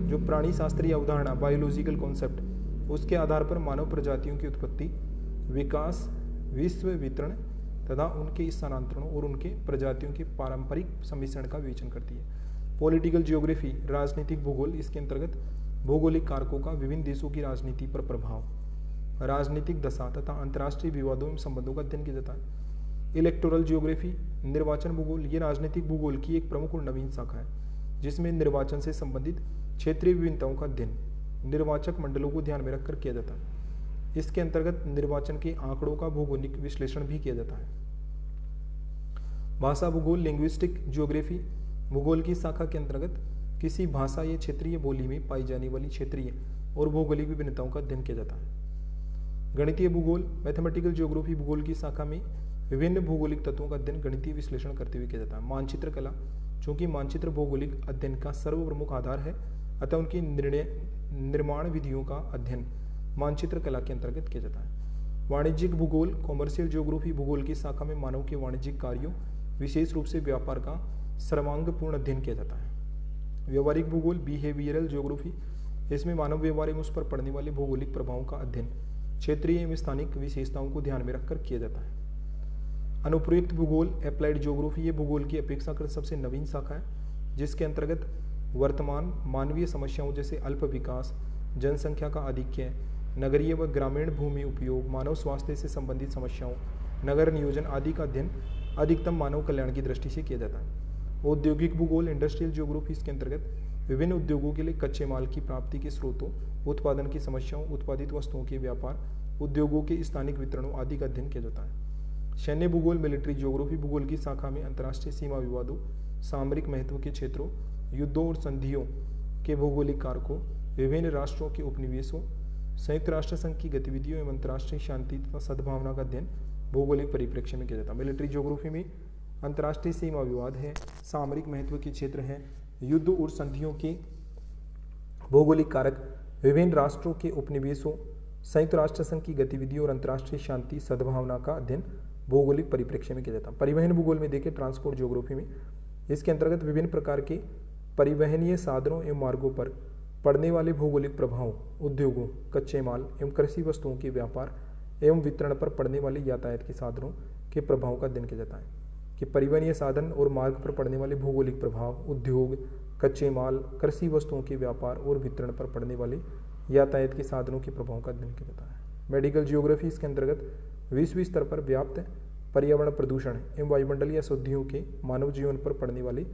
जो प्राणी शास्त्रीय अवधारणा बायोलॉजिकल कॉन्सेप्ट उसके आधार पर मानव प्रजातियों की उत्पत्ति, विकास, विश्व वितरण तथा उनके स्थानांतरणों और उनके प्रजातियों के पारंपरिक सम्मिश्रण का विवेचन करती है। पॉलिटिकल जियोग्राफी राजनीतिक भूगोल, इसके अंतर्गत भौगोलिक कारकों का विभिन्न देशों की राजनीति पर प्रभाव, राजनीतिक दशा तथा अंतर्राष्ट्रीय विवादों एवं संबंधों का अध्ययन किया जाता है। इलेक्टोरल जियोग्राफी निर्वाचन भूगोल, ये राजनीतिक भूगोल की एक प्रमुख और नवीन शाखा है जिसमें निर्वाचन से संबंधित क्षेत्रीय विभिन्नताओं का अध्ययन निर्वाचक मंडलों को ध्यान में रखकर किया जाता है। इसके अंतर्गत निर्वाचन के आंकड़ों का भौगोलिक विश्लेषण भी किया जाता है। भाषा भूगोल लिंग्विस्टिक जियोग्राफी, भूगोल की शाखा के अंतर्गत किसी भाषा या क्षेत्रीय बोली में पाई जाने वाली क्षेत्रीय और भौगोलिक विभिन्नताओं का अध्ययन किया जाता है। गणितीय भूगोल मैथमेटिकल जियोग्राफी, भूगोल की शाखा में विभिन्न भौगोलिक तत्वों का अध्ययन गणितीय विश्लेषण करते हुए किया जाता है। मानचित्र कला, चूंकि मानचित्र भौगोलिक अध्ययन का सर्वप्रमुख आधार है अतः उनकी निर्माण विधियों का अध्ययन मानचित्र कला के अंतर्गत किया जाता है। वाणिज्यिक भूगोल कॉमर्शियल जियोग्राफी, भूगोल की शाखा में मानव के वाणिज्यिक कार्यों विशेष रूप से व्यापार का सर्वांगपूर्ण अध्ययन किया जाता है। व्यवहारिक भूगोल बिहेवियरल जियोग्राफी, इसमें मानव व्यवहार एवं उस पर पड़ने वाले भौगोलिक प्रभावों का अध्ययन क्षेत्रीय एवं स्थानिक विशेषताओं को ध्यान में रखकर किया जाता है। अनुप्रयुक्त भूगोल एप्लाइड जियोग्राफी, ये भूगोल की अपेक्षाकृत सबसे नवीन शाखा है जिसके अंतर्गत वर्तमान मानवीय समस्याओं जैसे अल्प विकास, जनसंख्या का आधिक्य, नगरीय व ग्रामीण भूमि उपयोग, मानव स्वास्थ्य से संबंधित समस्याओं, नगर नियोजन आदि का अध्ययन अधिकतम मानव कल्याण की दृष्टि से किया जाता है। औद्योगिक भूगोल इंडस्ट्रियल जियोग्राफी, इसके अंतर्गत विभिन्न उद्योगों के लिए कच्चे माल की प्राप्ति के स्रोतों, उत्पादन की समस्याओं, उत्पादित वस्तुओं के व्यापार, उद्योगों के स्थानिक वितरणों आदि का अध्ययन किया जाता है। सैन्य भूगोल मिलिट्री ज्योग्राफी भूगोल की शाखा में अंतर्राष्ट्रीय सीमा विवादों, सामरिक महत्व के क्षेत्रों, युद्धों और संधियों के भौगोलिक कारकों, विभिन्न राष्ट्रों के उपनिवेशों, संयुक्त राष्ट्र संघ की गतिविधियों एवं अंतर्राष्ट्रीय शांति तथा सद्भावना का अध्ययन भौगोलिक परिप्रेक्ष्य में किया जाता है। मिलिट्री ज्योग्राफी में अंतर्राष्ट्रीय सीमा विवाद है, सामरिक महत्व के क्षेत्र हैं, युद्ध और संधियों के भौगोलिक कारक, विभिन्न राष्ट्रों के उपनिवेशों, संयुक्त राष्ट्र संघ की गतिविधियों और अंतर्राष्ट्रीय शांति सद्भावना का अध्ययन भौगोलिक परिप्रेक्ष्य में किया जाता है। परिवहन भूगोल में देखें ट्रांसपोर्ट ज्योग्राफी में, इसके अंतर्गत विभिन्न प्रकार के परिवहनीय साधनों एवं मार्गों पर पड़ने वाले भौगोलिक प्रभावों, उद्योगों, कच्चे माल एवं कृषि वस्तुओं के व्यापार एवं वितरण पर पड़ने वाले यातायात के साधनों के प्रभावों का अध्ययन किया जाता है कि परिवहनीय साधन और मार्ग पर पड़ने वाले भौगोलिक प्रभाव, उद्योग, कच्चे माल, कृषि वस्तुओं के व्यापार और वितरण पर पड़ने वाले यातायात के साधनों के प्रभावों का अध्ययन किया जाता है। मेडिकल जियोग्राफी इसके अंतर्गत विश्व स्तर पर व्याप्त पर्यावरण प्रदूषण एवं वायुमंडलीय अशुद्धियों के मानव जीवन पर पड़ने वाले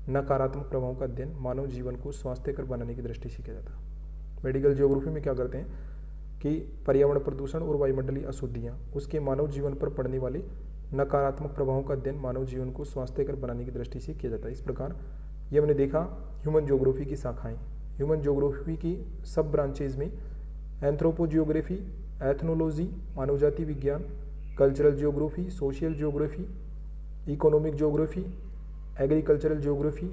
नकारात्मक प्रभावों का अध्ययन मानव जीवन को स्वास्थ्यकर बनाने की दृष्टि से किया जाता है। मेडिकल जियोग्राफी में क्या करते हैं कि पर्यावरण प्रदूषण और वायुमंडलीय अशुद्धियाँ, उसके मानव जीवन पर पड़ने वाले नकारात्मक प्रभावों का अध्ययन मानव जीवन को स्वास्थ्यकर बनाने की दृष्टि से किया जाता है। इस प्रकार ये हमने देखा ह्यूमन ज्योग्राफी की शाखाएं। ह्यूमन ज्योग्राफी की सब ब्रांचेज में एंथ्रोपो जियोग्राफी, एथनोलॉजी, मानव जाति विज्ञान, cultural geography, social geography, economic geography, agricultural geography,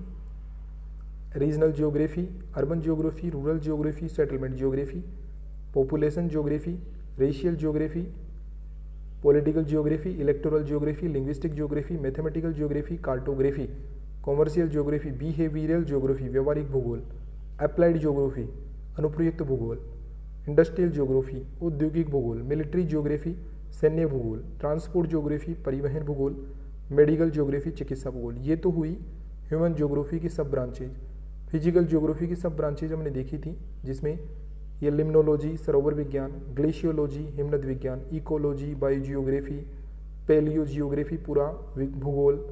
regional geography, urban geography, rural geography, settlement geography, population geography, racial geography, political geography, electoral geography, linguistic geography, mathematical geography, cartography, commercial geography, behavioural geography, व्यवहारिक भूगोल, applied geography, अनुप्रयुक्त भूगोल, industrial geography, औद्योगिक भूगोल, military geography, सैन्य भूगोल, transport geography, परिवहन भूगोल, मेडिकल जियोग्राफी, चिकित्सा भूगोल। ये तो हुई ह्यूमन जियोग्राफी की सब ब्रांचेज। फिजिकल जियोग्राफी की सब ब्रांचेज हमने देखी थी, जिसमें ये लिम्नोलॉजी, सरोवर विज्ञान, ग्लेशियोलॉजी, हिमनद विज्ञान, इकोलॉजी, बायोजियोग्राफी, पैलियोजियोग्राफी, पूरा भूगोल,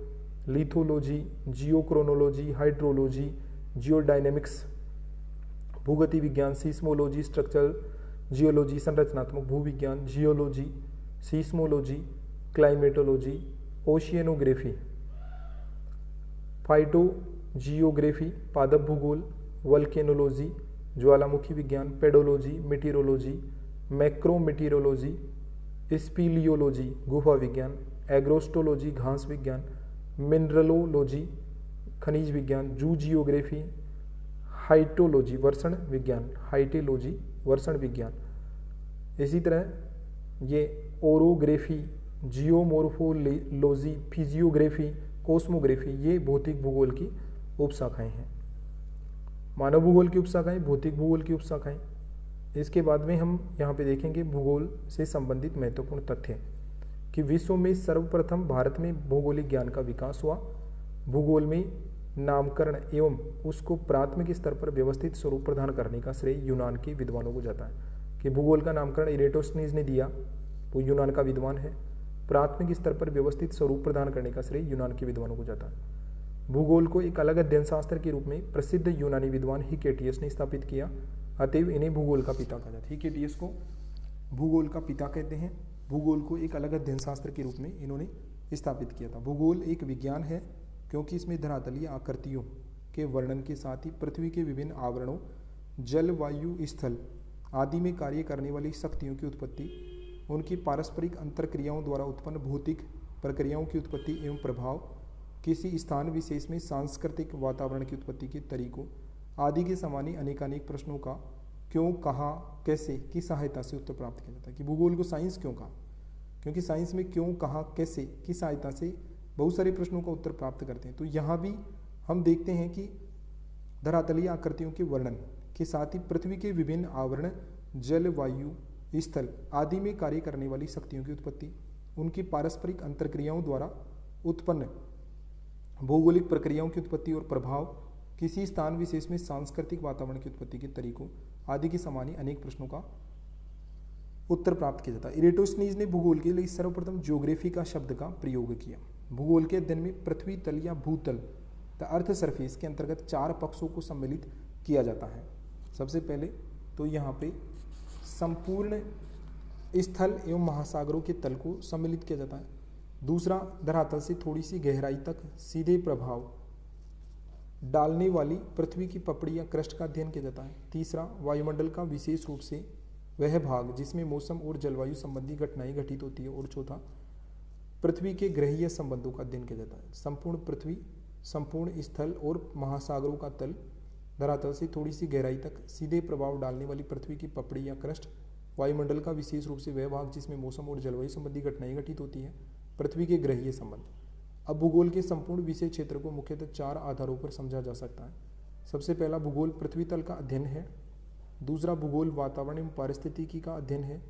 लिथोलॉजी, जियोक्रोनोलॉजी, हाइड्रोलॉजी, जियोडायनेमिक्स, भूगति विज्ञान, सीस्मोलॉजी, स्ट्रक्चरल जियोलॉजी, संरचनात्मक भूविज्ञान, geology, seismology, climatology, oceanography, phytogeography, पादप भूगोल, वल्केनोलॉजी, ज्वालामुखी विज्ञान, पेडोलॉजी, मीटीरोलॉजी, मैक्रोमीटीरोलॉजी, स्पीलियोलॉजी, गुफा विज्ञान, एग्रोस्टोलॉजी, घास विज्ञान, मिनरलोलॉजी, खनिज विज्ञान, जू जियोग्राफी, हाइटोलॉजी, वर्षण विज्ञान, हाइटेलॉजी, वर्षण विज्ञान। इसी तरह ये ओरोग्राफी, जियोमोर्फोलॉजी, फिजियोग्राफी, कोस्मोग्राफी, ये भौतिक भूगोल की उपशाखाएं हैं। मानव भूगोल की उपशाखाएं, भौतिक भूगोल की उपशाखाएं। इसके बाद में हम यहाँ पे देखेंगे भूगोल से संबंधित महत्वपूर्ण तथ्य कि विश्व में सर्वप्रथम भारत में भौगोलिक ज्ञान का विकास हुआ। भूगोल में नामकरण एवं उसको प्राथमिक स्तर पर व्यवस्थित स्वरूप प्रदान करने का श्रेय यूनान के विद्वानों को जाता है कि भूगोल का नामकरण इरेटोस्थनीज ने दिया, वो यूनान का विद्वान है। प्राथमिक स्तर पर व्यवस्थित स्वरूप प्रदान करने का श्रेय यूनान के विद्वानों को जाता है। भूगोल को एक अलग अध्ययन शास्त्र के रूप में प्रसिद्ध यूनानी विद्वान हिकेटियस ने स्थापित किया, अतएव इन्हें भूगोल का पिता कहा जाता है। हिकेटियस को भूगोल का पिता कहते हैं। भूगोल को एक अलग अध्ययन शास्त्र के रूप में इन्होंने स्थापित किया था। भूगोल एक विज्ञान है क्योंकि इसमें धरातलीय आकृतियों के वर्णन के साथ ही पृथ्वी के विभिन्न आवरणों, जल, वायु, स्थल आदि में कार्य करने वाली शक्तियों की उत्पत्ति, उनकी पारस्परिक अंतरक्रियाओं द्वारा उत्पन्न भौतिक प्रक्रियाओं की उत्पत्ति एवं प्रभाव, किसी स्थान विशेष में सांस्कृतिक वातावरण की उत्पत्ति के तरीकों आदि के समान अनेकानेक प्रश्नों का क्यों, कहाँ, कैसे की सहायता से उत्तर प्राप्त किया जाता है। कि भूगोल को साइंस क्यों कहा? क्योंकि साइंस में क्यों, कहाँ, कैसे की सहायता से बहुत सारे प्रश्नों का उत्तर प्राप्त करते हैं। तो यहाँ भी हम देखते हैं कि धरातलीय आकृतियों के वर्णन के साथ ही पृथ्वी के विभिन्न आवरण, जल, वायु, स्थल आदि में कार्य करने वाली शक्तियों की उत्पत्ति, उनकी पारस्परिक अंतरक्रियाओं द्वारा उत्पन्न भौगोलिक प्रक्रियाओं की उत्पत्ति और प्रभाव, किसी स्थान विशेष में सांस्कृतिक वातावरण की उत्पत्ति के तरीकों आदि के समान अनेक प्रश्नों का उत्तर प्राप्त किया जाता है। इरेटोस्थनीज ने भूगोल के लिए सर्वप्रथम ज्योग्राफी का शब्द का प्रयोग किया। भूगोल के अध्ययन में पृथ्वी तल या भूतल द अर्थ सरफेस के अंतर्गत 4 पक्षों को सम्मिलित किया जाता है। सबसे पहले तो यहाँ पे संपूर्ण स्थल एवं महासागरों के तल को सम्मिलित किया जाता है। दूसरा, धरातल से थोड़ी सी गहराई तक सीधे प्रभाव डालने वाली पृथ्वी की पपड़ी या क्रस्ट का अध्ययन किया जाता है। तीसरा, वायुमंडल का विशेष रूप से वह भाग जिसमें मौसम और जलवायु संबंधी घटनाएं घटित होती है। और चौथा, पृथ्वी के ग्रहीय संबंधों का अध्ययन किया जाता है। संपूर्ण पृथ्वी, संपूर्ण स्थल और महासागरों का तल, धरातल से थोड़ी सी गहराई तक सीधे प्रभाव डालने वाली पृथ्वी की पपड़ी या क्रस्ट, वायुमंडल का विशेष रूप से वह भाग जिसमें मौसम और जलवायु संबंधी घटनाएं घटित होती है, पृथ्वी के ग्रहीय संबंध। अब भूगोल के संपूर्ण विषय क्षेत्र को मुख्यतः 4 आधारों पर समझा जा सकता है। सबसे पहला, भूगोल पृथ्वी तल का अध्ययन है। दूसरा, भूगोल वातावरण एवं पारिस्थितिकी का अध्ययन है।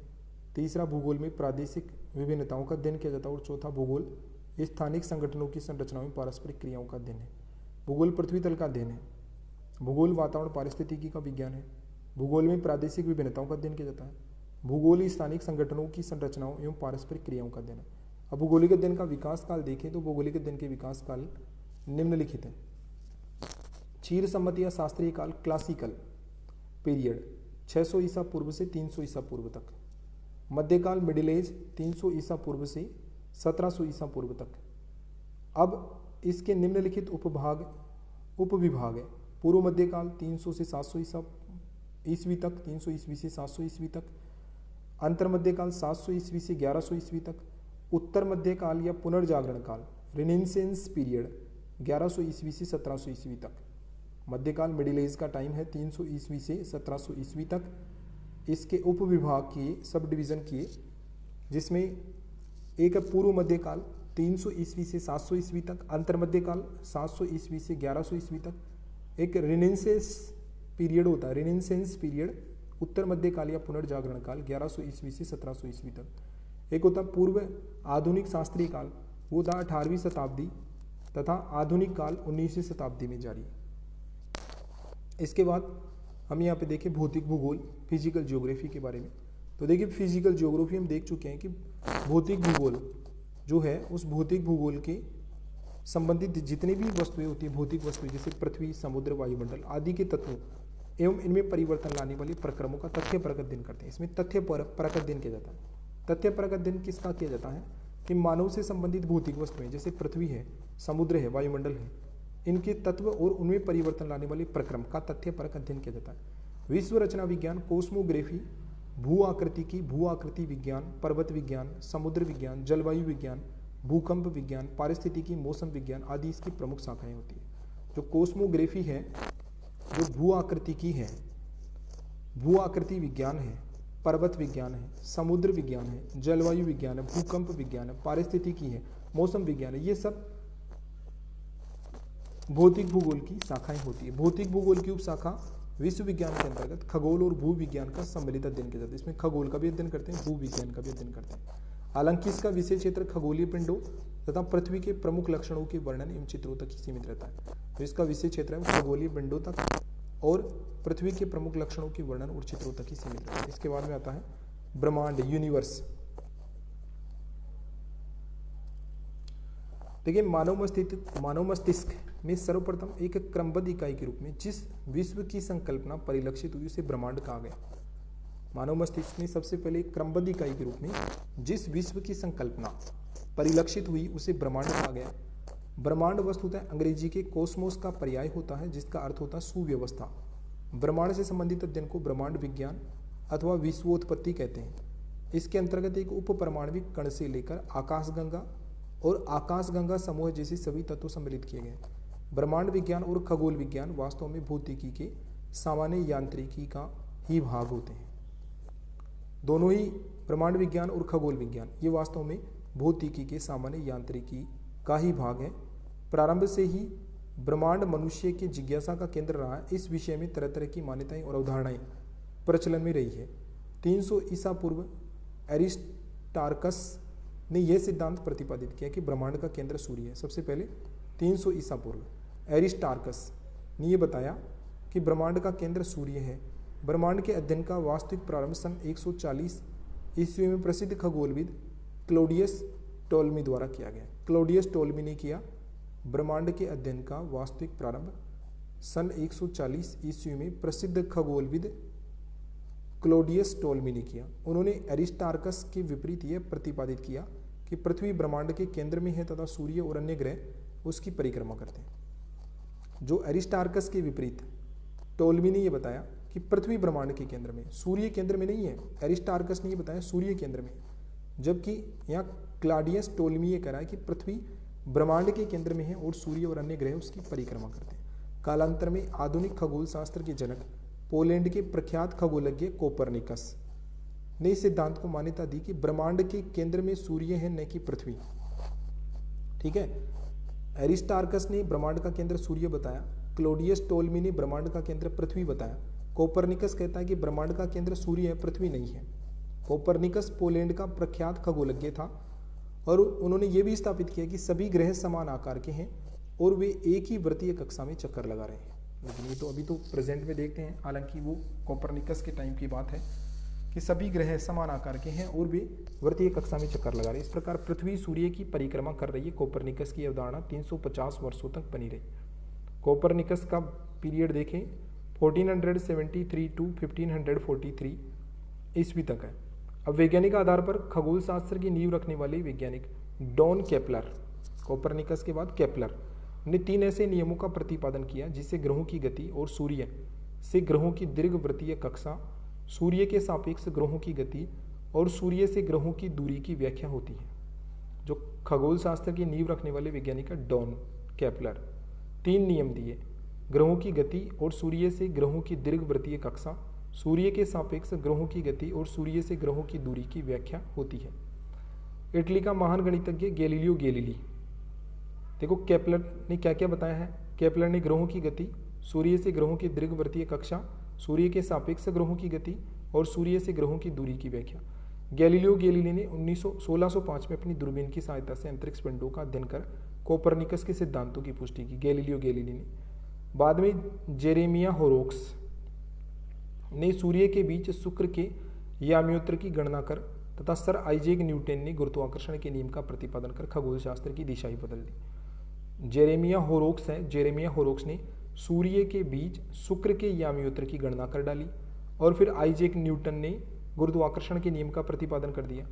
तीसरा, भूगोल में प्रादेशिक विभिन्नताओं का अध्ययन किया जाता है। और चौथा, भूगोल स्थानिक संगठनों की संरचनाओं में पारस्परिक क्रियाओं का अध्ययन है। भूगोल पृथ्वी तल का अध्ययन है। भूगोल वातावरण पारिस्थितिकी का विज्ञान है। भूगोल में प्रादेशिक विभिन्नताओं का अध्ययन किया जाता है। भूगोल स्थानिक संगठनों की संरचनाओं एवं पारस्परिक क्रियाओं का अध्ययन है। अब भौगोलिक अध्ययन का विकास काल देखें तो भौगोलिक अध्ययन के विकास काल निम्नलिखित है। क्षीर सम्मति या शास्त्रीय काल, क्लासिकल पीरियड 600 ईसा पूर्व से 300 ईसा पूर्व तक। मध्यकाल, मिडिल एज 300 ईसा पूर्व से 1700 ईसा पूर्व तक। अब इसके निम्नलिखित उपविभाग है। पूर्व मध्यकाल 300 से 700 ईस्वी तक, 300 ईस्वी से 700 ईस्वी तक। अंतर मध्यकाल 700 ईस्वी से 1100 ईस्वी तक। उत्तर मध्यकाल या पुनर्जागरण काल, रेनेसेंस पीरियड 1100 ईस्वी से 1700 ईस्वी तक। मध्यकाल, मिडिल एज का टाइम है 300 ईस्वी से 1700 ईस्वी तक। इसके उपविभाग किए, सब डिवीजन किए, जिसमें एक पूर्व मध्यकाल 300 ईस्वी से 700 ईस्वी तक, अंतर मध्यकाल 700 ईस्वी से 1100 ईस्वी तक। एक रेनेसेंस पीरियड होता है, रेनेसेंस पीरियड उत्तर मध्यकाल या पुनर्जागरण काल 1100 ईस्वी से 1700 ईस्वी तक। एक होता पूर्व आधुनिक शास्त्रीय काल, वो था 18वीं शताब्दी, तथा आधुनिक काल 19वीं शताब्दी में जारी। इसके बाद हम यहाँ पे देखें भौतिक भूगोल, फिजिकल ज्योग्राफी के बारे में। तो देखिए फिजिकल ज्योग्राफी हम देख चुके हैं कि भौतिक भूगोल जो है, उस भौतिक भूगोल के संबंधित जितनी भी वस्तुएं होती हैं, भौतिक वस्तुएं जैसे पृथ्वी, समुद्र, वायुमंडल आदि के तत्वों एवं इनमें परिवर्तन लाने वाले प्रक्रमों का तथ्यपरक अध्ययन करते हैं। इसमें तथ्यपरक अध्ययन किया जाता है। तथ्यपरक अध्ययन किसका किया जाता है कि मानव से संबंधित भौतिक वस्तुएं जैसे पृथ्वी है, समुद्र है, वायुमंडल है, इनके तत्व और उनमें परिवर्तन लाने वाले प्रक्रम का तथ्यपरक अध्ययन किया जाता है। विश्व रचना विज्ञान, कोस्मोग्राफी, भू आकृतिकी, भू आकृति विज्ञान, पर्वत विज्ञान, समुद्र विज्ञान, जलवायु विज्ञान, भूकंप विज्ञान, पारिस्थितिकी, मौसम विज्ञान आदि इसकी प्रमुख शाखाएं होती है। जो कोस्मोग्राफी है, जो भू आकृतिकी है, भू आकृति विज्ञान है, पर्वत विज्ञान है, समुद्र विज्ञान है, जलवायु विज्ञान है, भूकंप विज्ञान है, पारिस्थितिकी है, मौसम विज्ञान है, ये सब भौतिक भूगोल की शाखाएं होती है। भौतिक भूगोल की उपशाखा विश्व विज्ञान के अंतर्गत खगोल और भू विज्ञान का सम्मिलित अध्ययन किया जाता है। इसमें खगोल का भी अध्ययन करते हैं, भू विज्ञान का भी अध्ययन करते हैं। हालांकि इसका विषय क्षेत्र खगोलीय पिंडों तथा पृथ्वी के प्रमुख लक्षणों के वर्णन एवं चित्रों तक ही सीमित रहता है। तो इसका विषय क्षेत्र है खगोलीय पिंडों तक और पृथ्वी के प्रमुख लक्षणों के वर्णन और चित्रों तक ही सीमित रहता है। इसके बाद में आता है ब्रह्मांड, यूनिवर्स। देखिए मानव मस्तिष्क में सर्वप्रथम एक क्रमबद्ध इकाई के रूप में जिस विश्व की संकल्पना परिलक्षित हुई उसे ब्रह्मांड कहा गया। मानव मस्तिष्क में सबसे पहले एक क्रमबद्ध इकाई के रूप में जिस विश्व की संकल्पना परिलक्षित हुई उसे ब्रह्मांड कहा गया। ब्रह्मांड वस्तुतः अंग्रेजी के कोस्मोस का पर्याय होता है, जिसका अर्थ होता है सुव्यवस्था। ब्रह्मांड से संबंधित अध्ययन को ब्रह्मांड विज्ञान अथवा विश्वोत्पत्ति कहते हैं। इसके अंतर्गत एक उप परमाणविक कण से लेकर आकाशगंगा और आकाशगंगा समूह जैसे सभी तत्व सम्मिलित किए गए। ब्रह्मांड विज्ञान और खगोल विज्ञान वास्तव में भौतिकी के सामान्य यांत्रिकी का ही भाग होते हैं। दोनों ही ब्रह्मांड विज्ञान और खगोल विज्ञान ये वास्तव में भौतिकी के सामान्य यांत्रिकी का ही भाग है। प्रारंभ से ही ब्रह्मांड मनुष्य की जिज्ञासा का केंद्र रहा है। इस विषय में तरह तरह की मान्यताएं और अवधारणाएं प्रचलन में रही है। 300 ईसा पूर्व एरिस्टार्कस ने यह सिद्धांत प्रतिपादित किया कि ब्रह्मांड का केंद्र सूर्य है। सबसे पहले 300 ईसा पूर्व एरिस्टार्कस ने यह बताया कि ब्रह्मांड का केंद्र सूर्य है। ब्रह्मांड के अध्ययन का वास्तविक प्रारंभ सन 140 ईस्वी में प्रसिद्ध खगोलविद क्लौडियस टोल्मी द्वारा किया गया। क्लौडियस टोल्मी ने किया ब्रह्मांड के अध्ययन का वास्तविक प्रारंभ सन 140 ईस्वी में प्रसिद्ध खगोलविद क्लौडियस टोल्मी ने किया। उन्होंने एरिस्टार्कस के विपरीत यह प्रतिपादित किया कि कि पृथ्वी ब्रह्मांड के केंद्र में है तथा सूर्य और अन्य ग्रह उसकी परिक्रमा करते हैं। जो एरिस्टार्कस के विपरीत टोल्मी ने यह बताया कि पृथ्वी ब्रह्मांड के केंद्र में, सूर्य केंद्र में नहीं है। एरिस्टार्कस ने यह बताया सूर्य केंद्र में, जबकि यहाँ क्लाडियस टोल्मी ये कह रहा है कि पृथ्वी ब्रह्मांड के केंद्र में है और सूर्य और अन्य ग्रह उसकी परिक्रमा करते हैं। कालांतर में आधुनिक खगोल शास्त्र के जनक पोलैंड के प्रख्यात खगोलज्ञ कोपरनिकस ने इस सिद्धांत को मान्यता दी कि ब्रह्मांड के केंद्र में सूर्य है न कि पृथ्वी। ठीक है, एरिस्टार्कस ने ब्रह्मांड का केंद्र सूर्य बताया, क्लोडियस टोल्मी ने ब्रह्मांड का केंद्र पृथ्वी बताया। कोपरनिकस कहता है कि ब्रह्मांड का केंद्र सूर्य है, पृथ्वी नहीं है। कोपरनिकस पोलैंड का प्रख्यात खगोलज्ञ था और उन्होंने ये भी स्थापित किया कि सभी ग्रह समान आकार के हैं और वे एक ही वृत्तीय कक्षा में चक्कर लगा रहे हैं। लेकिन ये तो अभी तो प्रेजेंट में देखते हैं, हालांकि वो कोपरनिकस के टाइम की बात है कि सभी ग्रह समान आकार के हैं और वे वृत्तीय कक्षा में चक्कर लगा रहे हैं। इस प्रकार पृथ्वी सूर्य की परिक्रमा कर रही है। कोपरनिकस की अवधारणा 350 वर्षों तक बनी रही। कोपरनिकस का पीरियड देखें 1473 टू 1543 ईस्वी तक है। अब वैज्ञानिक आधार पर खगोल शास्त्र की नींव रखने वाले वैज्ञानिक डॉन केपलर, कोपरनिकस के बाद केपलर ने 3 ऐसे नियमों का प्रतिपादन किया जिससे ग्रहों की गति और सूर्य से ग्रहों की दीर्घवृत्तीय कक्षा, सूर्य के सापेक्ष ग्रहों की गति और सूर्य से ग्रहों की दूरी की व्याख्या होती है। जो खगोल शास्त्र की नींव रखने वाले वैज्ञानिक है डॉन केपलर, 3 नियम दिए। ग्रहों की गति और सूर्य से ग्रहों की दीर्घवृत्तीय कक्षा, सूर्य के सापेक्ष ग्रहों की गति और सूर्य से ग्रहों की दूरी की व्याख्या होती है। इटली का महान गणितज्ञ गैलीलियो गैलीली, देखो केपलर ने क्या क्या बताया है। केपलर ने ग्रहों की गति, सूर्य से ग्रहों की दीर्घवृत्तीय कक्षा, सूर्य के सापेक्ष ग्रहों की गति और सूर्य से ग्रहों की दूरी की व्याख्या। गैलीलियो गैलीली ने 1605 में अपनी दूरबीन की सहायता से अंतरिक्ष पिंडों का अध्ययन कर कोपरनिकस के सिद्धांतों की पुष्टि की। गैलीलियो गैलीली ने बाद में जेरेमिया होरोक्स ने सूर्य के बीच शुक्र के याम्योत्र की गणना कर तथा सर आइजैक न्यूटन ने गुरुत्वाकर्षण के नियम का प्रतिपादन कर खगोल शास्त्र की दिशा ही बदल दी। जेरेमिया होरोक्स ने सूर्य के बीच शुक्र के याम्योत्र की गणना कर डाली और फिर आइजैक न्यूटन ने गुरुत्वाकर्षण के नियम का प्रतिपादन कर दिया।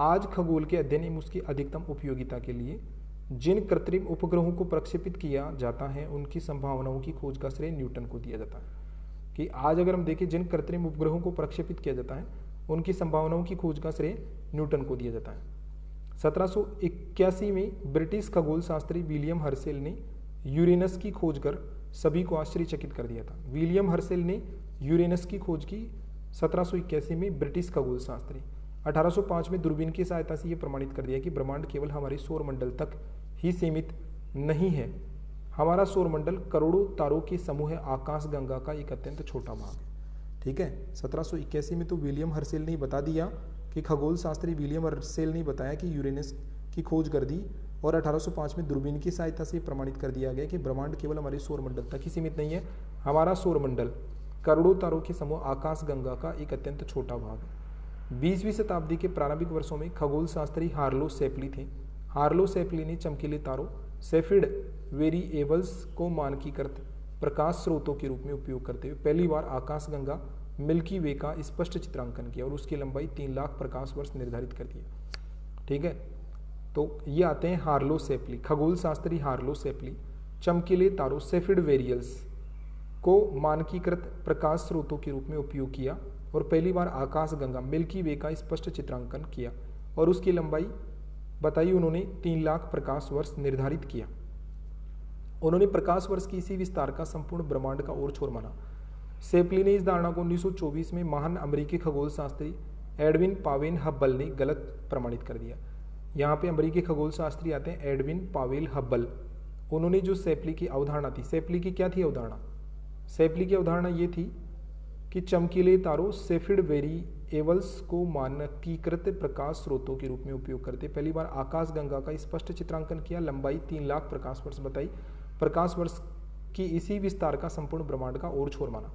आज खगोल के अध्ययन एवं उसकी अधिकतम उपयोगिता के लिए जिन कृत्रिम उपग्रहों को प्रक्षेपित किया जाता है उनकी संभावनाओं की खोज का श्रेय न्यूटन को दिया जाता है। कि आज अगर हम देखें जिन कृत्रिम उपग्रहों को प्रक्षेपित किया जाता है उनकी संभावनाओं की खोज का श्रेय न्यूटन को दिया जाता है। 1781 में ब्रिटिश खगोल शास्त्री विलियम हर्शेल ने यूरेनस की खोज कर सभी को आश्चर्यचकित कर दिया था। विलियम हर्शेल ने यूरेनस की खोज की 1781 में, ब्रिटिश खगोल शास्त्री। 1805 में दूरबीन की सहायता से यह प्रमाणित कर दिया कि ब्रह्मांड केवल हमारे सौर मंडल तक ही सीमित नहीं है। हमारा सौर मंडल करोड़ों तारों के समूह आकाश गंगा का एक अत्यंत छोटा भाग है। ठीक है, 1781 में तो विलियम हर्शेल ने बता दिया कि खगोल शास्त्री विलियम हर्शेल ने बताया कि यूरेनस की खोज कर दी और 1805 में दूरबीन की सहायता से प्रमाणित कर दिया गया कि ब्रह्मांड केवल हमारे सौर मंडल तक ही सीमित नहीं है। हमारा सौर मंडल करोड़ों तारों के समूह आकाश गंगा का एक अत्यंत छोटा भाग है। 20वीं शताब्दी के प्रारंभिक वर्षों में खगोल शास्त्री हार्लो शेपली थे। हार्लो शेपली ने चमकीले तारों सेफिड वेरिएबल्स को मानकीकृत प्रकाश स्रोतों के रूप में उपयोग करते हुए पहली बार आकाशगंगा मिल्की वे का स्पष्ट चित्रांकन किया और उसकी लंबाई 3 लाख प्रकाश वर्ष निर्धारित कर दिया। ठीक है, तो ये आते हैं हार्लो शेपली। खगोल शास्त्री हार्लो शेपली चमकीले तारों सेफिड वेरिएबल्स को मानकीकृत प्रकाश स्रोतों के रूप में उपयोग किया और पहली बार आकाशगंगा मिल्की वे का स्पष्ट चित्रांकन किया और उसकी लंबाई बताई उन्होंने 3 लाख प्रकाश वर्ष निर्धारित किया। उन्होंने प्रकाश वर्ष की इसी विस्तार का संपूर्ण ब्रह्मांड का और छोर माना। शेपली ने इस धारणा को 1924 में महान अमेरिकी खगोल शास्त्री एडविन पावेल हब्बल ने गलत प्रमाणित कर दिया। यहाँ पे अमेरिकी खगोल शास्त्री आते हैं एडविन पावेल हब्बल। उन्होंने जो शेपली की अवधारणा थी, शेपली की क्या थी अवधारणा? शेपली की अवधारणा ये थी कि चमकीले तारों सेफिड वेरिएबल्स को मानकीकृत प्रकाश स्रोतों के रूप में उपयोग करते पहली बार आकाशगंगा का स्पष्ट चित्रांकन किया, लंबाई 3 लाख प्रकाश वर्ष बताई, प्रकाश वर्ष की इसी विस्तार का संपूर्ण ब्रह्मांड का और छोर माना।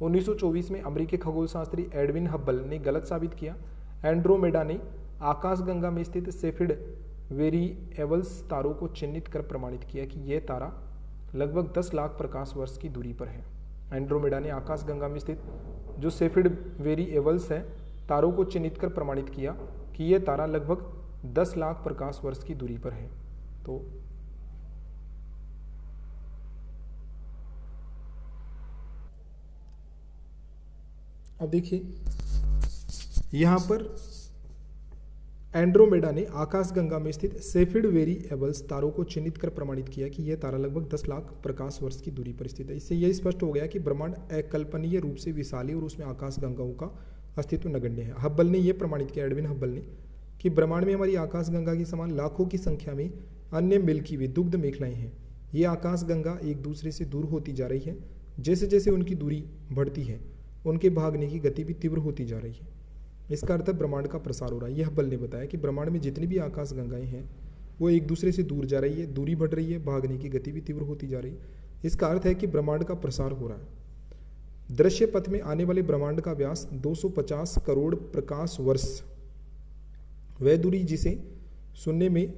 1924 में अमेरिकी खगोल शास्त्री एडविन हब्बल ने गलत साबित किया। एंड्रोमेडा ने आकाशगंगा में स्थित सेफिड वेरिएबल्स तारों को चिन्हित कर प्रमाणित किया कि यह तारा लगभग 10 लाख प्रकाश वर्ष की दूरी पर है। एंड्रोमेडा ने आकाशगंगा में स्थित जो सेफिड वेरिएबल्स है तारों को चिन्हित कर प्रमाणित किया कि यह तारा लगभग 10 लाख प्रकाश वर्ष की दूरी पर है। तो अब देखिए यहां पर एंड्रोमेडा ने आकाशगंगा में स्थित सेफिड वेरिएबल्स तारों को चिन्हित कर प्रमाणित किया कि यह तारा लगभग 10 लाख प्रकाश वर्ष की दूरी पर स्थित है। इससे यह स्पष्ट हो गया कि ब्रह्मांड अकल्पनीय रूप से विशाल है और उसमें आकाशगंगाओं का अस्तित्व नगण्य है। हब्बल ने यह प्रमाणित किया, एडविन हब्बल ने, कि ब्रह्मांड में हमारी आकाशगंगा के समान लाखों की संख्या में अन्य मिल्की वे दुग्ध मेखलाएं हैं। ये आकाशगंगा एक दूसरे से दूर होती जा रही है। जैसे जैसे उनकी दूरी बढ़ती है उनके भागने की गति भी तीव्र होती जा रही है। इसका अर्थ ब्रह्मांड का प्रसार हो रहा है। यह हब्बल ने बताया कि ब्रह्मांड में जितनी भी आकाशगंगाएं हैं वो एक दूसरे से दूर जा रही है, दूरी बढ़ रही है, भागने की गति भी तीव्र होती जा रही है। इसका अर्थ है कि ब्रह्मांड का प्रसार हो रहा है। दृश्य पथ में आने वाले ब्रह्मांड का व्यास 250 करोड़ प्रकाश वर्ष, वह दूरी जिसे शून्य में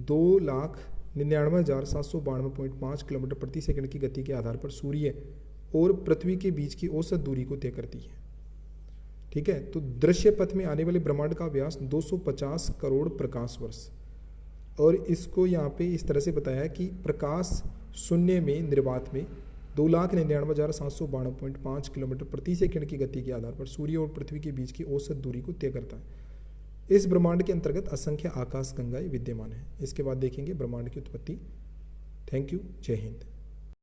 2,99,792.5 किलोमीटर प्रति सेकंड की गति के आधार पर सूर्य और पृथ्वी के बीच की औसत दूरी को तय करती है। ठीक है, तो दृश्य पथ में आने वाले ब्रह्मांड का व्यास 250 करोड़ प्रकाश वर्ष, और इसको यहाँ पे इस तरह से बताया कि प्रकाश शून्य में निर्वात में 2,99,792.5 किलोमीटर प्रति सेकंड की गति के आधार पर सूर्य और पृथ्वी के बीच की औसत दूरी को तय करता है। इस ब्रह्मांड के अंतर्गत असंख्य आकाशगंगाएं विद्यमान हैं। इसके बाद देखेंगे ब्रह्मांड की उत्पत्ति। थैंक यू, जय हिंद।